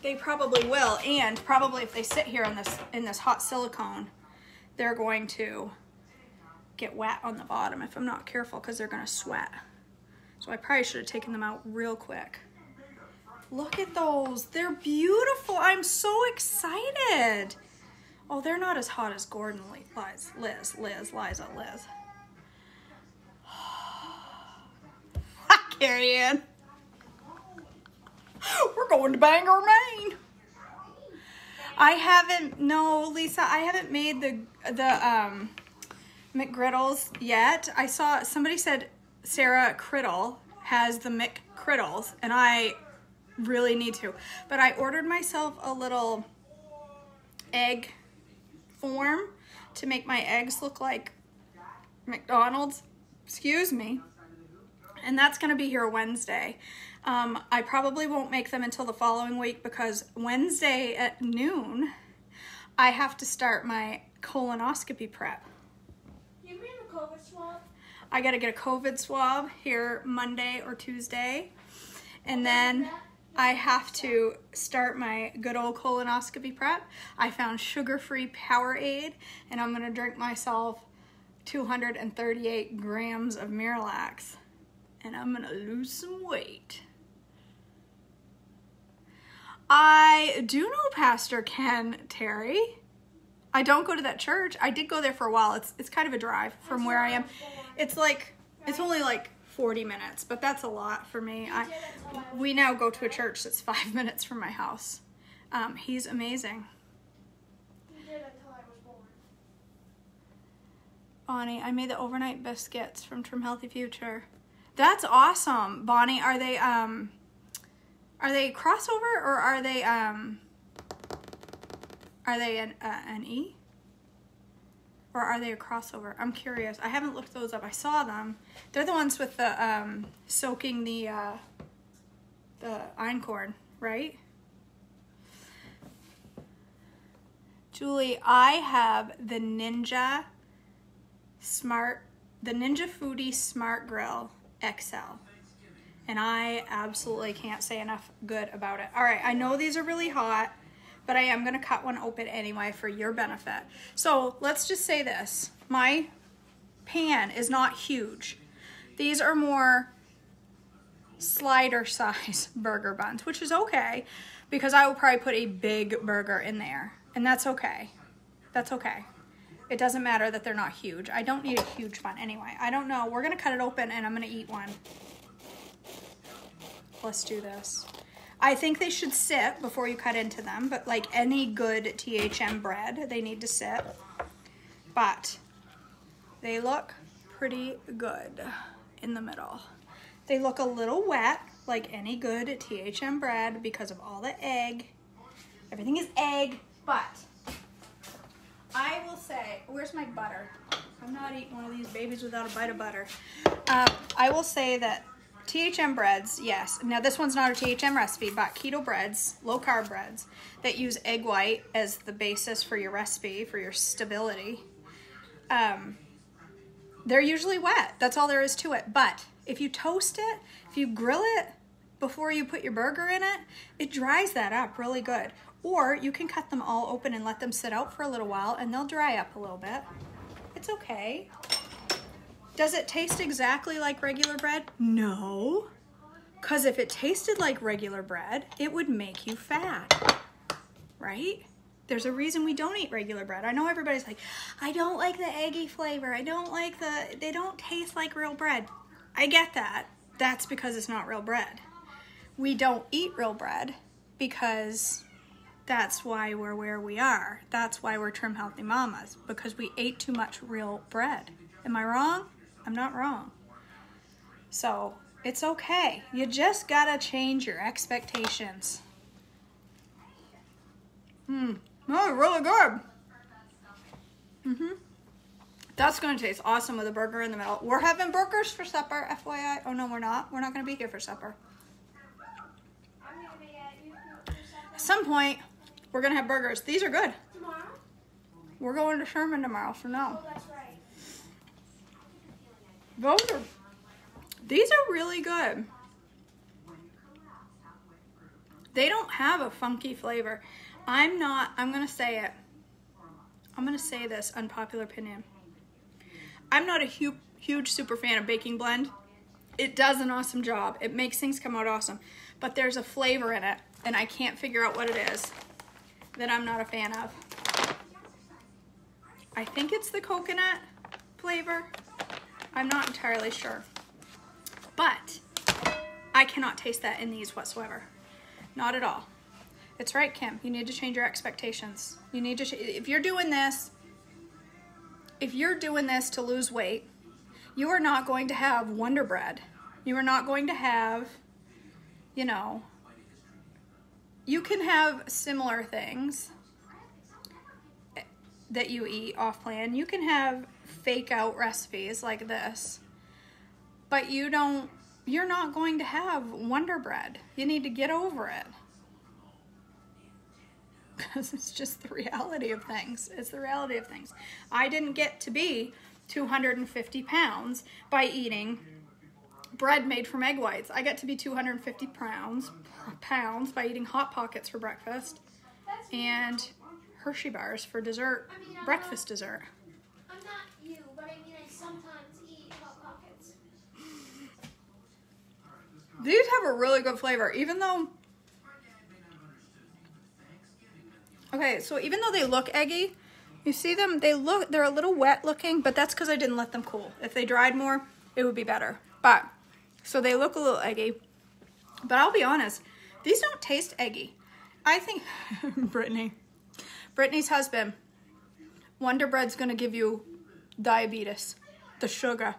They probably will, and probably if they sit here in this hot silicone, they're going to get wet on the bottom if I'm not careful because they're gonna sweat. So I probably should have taken them out real quick. Look at those. They're beautiful. I'm so excited. Oh, they're not as hot as Gordon, Liza. Carrie Ann. We're going to Bangor, Maine. I haven't, no, Lisa, I haven't made the McGriddles yet. I saw, somebody said Sarah Criddle has the McCriddles, and I really need to. But I ordered myself a little egg form to make my eggs look like McDonald's. Excuse me. And that's going to be here Wednesday. I probably won't make them until the following week because Wednesday at noon, I have to start my colonoscopy prep. You mean the COVID swab? I got to get a COVID swab here Monday or Tuesday. And then I have to start my good old colonoscopy prep. I found sugar-free Powerade, and I'm going to drink myself 238 grams of Miralax. And I'm going to lose some weight. I do know Pastor Ken Terry. I don't go to that church. I did go there for a while. It's kind of a drive from where I am. It's only like 40 minutes, but that's a lot for me. We now go to a church that's 5 minutes from my house. He's amazing. You did until I was born. Bonnie, I made the overnight biscuits from Trim Healthy Future. That's awesome. Bonnie, are they crossover or are they an E? Or are they a crossover? I'm curious. I haven't looked those up. I saw them. They're the ones with the soaking the einkorn, right? Julie, I have the Ninja Foodie Smart Grill XL. And I absolutely can't say enough good about it. All right, I know these are really hot, but I am gonna cut one open anyway for your benefit. So let's just say this. My pan is not huge. These are more slider size burger buns, which is okay because I will probably put a big burger in there, and that's okay. That's okay. It doesn't matter that they're not huge. I don't need a huge bun anyway. I don't know. We're gonna cut it open and I'm gonna eat one. Let's do this. I think they should sit before you cut into them, but like any good THM bread, they need to sit. But they look pretty good in the middle. They look a little wet, like any good THM bread because of all the egg. Everything is egg, but I will say, where's my butter? I'm not eating one of these babies without a bite of butter. I will say that THM breads, yes. Now this one's not a THM recipe, but keto breads, low carb breads that use egg white as the basis for your recipe, for your stability. They're usually wet. That's all there is to it. But if you toast it, if you grill it before you put your burger in it, it dries that up really good. Or you can cut them all open and let them sit out for a little while and they'll dry up a little bit. It's okay. Does it taste exactly like regular bread? No. Because if it tasted like regular bread, it would make you fat, right? There's a reason we don't eat regular bread. I know everybody's like, I don't like the eggy flavor. I don't like they don't taste like real bread. I get that. That's because it's not real bread. We don't eat real bread because that's why we're where we are. That's why we're Trim Healthy Mamas, because we ate too much real bread. Am I wrong? I'm not wrong. So it's okay. You just gotta change your expectations. Oh, really good. That's gonna taste awesome with a burger in the middle. We're having burgers for supper, FYI. Oh no, we're not. We're not gonna be here for supper. At some point, we're gonna have burgers. These are good. Tomorrow? We're going to Sherman tomorrow, so no. Oh, that's right. These are really good. They don't have a funky flavor. I'm gonna say it. I'm gonna say this unpopular opinion. I'm not a huge super fan of Baking Blend. It does an awesome job. It makes things come out awesome. But there's a flavor in it, and I can't figure out what it is that I'm not a fan of. I think it's the coconut flavor. I'm not entirely sure. But I cannot taste that in these whatsoever. not at all. It's right, Kim. You need to change your expectations. You need to, if you're doing this to lose weight, you are not going to have Wonder Bread. You are not going to have, you know, you can have similar things that you eat off plan. You can have fake out recipes like this, but you're not going to have Wonder Bread. You need to get over it. Because it's just the reality of things. It's the reality of things. I didn't get to be 250 pounds by eating bread made from egg whites. I got to be 250 pounds by eating Hot Pockets for breakfast and Hershey bars for dessert, breakfast dessert. I'm not you, but I mean I sometimes eat Hot Pockets. These have a really good flavor, even though, okay, so even though they look eggy, you see them, they're a little wet looking, but that's because I didn't let them cool. If they dried more, it would be better. But, so they look a little eggy, but I'll be honest, these don't taste eggy. I think, Brittany's husband, Wonder Bread's gonna give you diabetes, the sugar.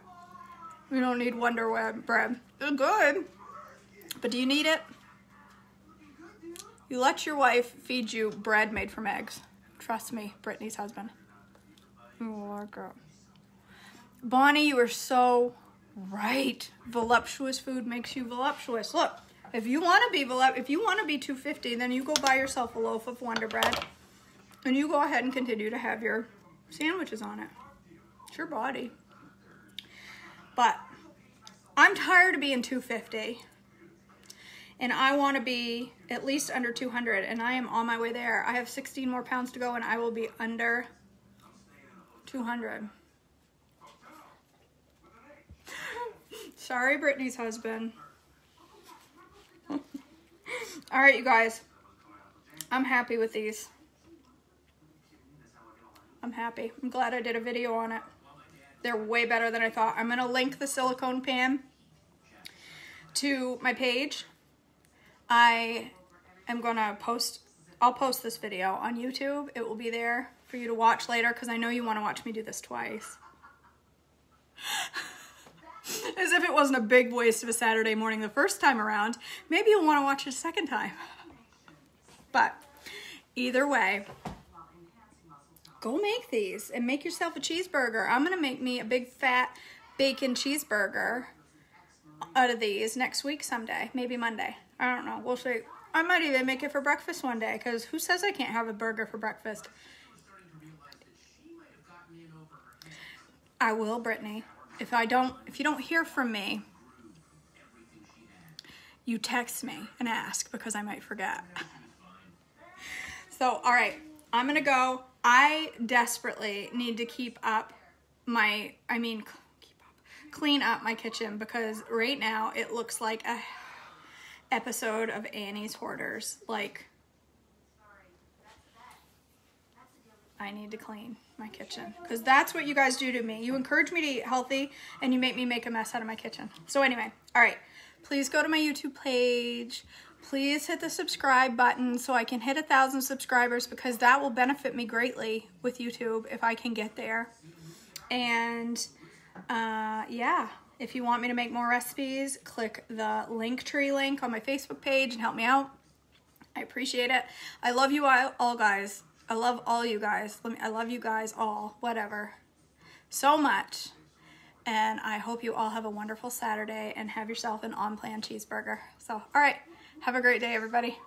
You don't need Wonder Bread. They're good, but do you need it? You let your wife feed you bread made from eggs. Trust me, Brittany's husband. Oh, girl. Bonnie, you are so right. Voluptuous food makes you voluptuous. Look, if you want to be 250, then you go buy yourself a loaf of Wonder Bread, and you go ahead and continue to have your sandwiches on it. It's your body. But I'm tired of being 250. And I want to be at least under 200, and I am on my way there. I have 16 more pounds to go, and I will be under 200. Sorry, Brittany's husband. All right, you guys. I'm happy with these. I'm happy. I'm glad I did a video on it. They're way better than I thought. I'm going to link the silicone pan to my page. I'll post this video on YouTube. It will be there for you to watch later because I know you want to watch me do this twice. As if it wasn't a big waste of a Saturday morning the first time around. Maybe you'll want to watch it a second time. But either way, go make these and make yourself a cheeseburger. I'm going to make me a big fat bacon cheeseburger out of these next week someday. Maybe Monday. I don't know. We'll see. I might even make it for breakfast one day, because who says I can't have a burger for breakfast? I will, Brittany. If you don't hear from me, you text me and ask, because I might forget. So, all right. I'm going to go. I desperately need to clean up my kitchen, because right now it looks like a episode of Annie's Hoarders. Like, I need to clean my kitchen, because that's what you guys do to me. You encourage me to eat healthy, and you make me make a mess out of my kitchen. So anyway, all right, please go to my YouTube page. Please hit the subscribe button so I can hit 1,000 subscribers, because that will benefit me greatly with YouTube if I can get there. And yeah, if you want me to make more recipes, click the Linktree link on my Facebook page and help me out. I appreciate it. I love you all guys. I love all you guys. I love you guys all, whatever, so much. And I hope you all have a wonderful Saturday and have yourself an on-plan cheeseburger. So, all right, have a great day, everybody.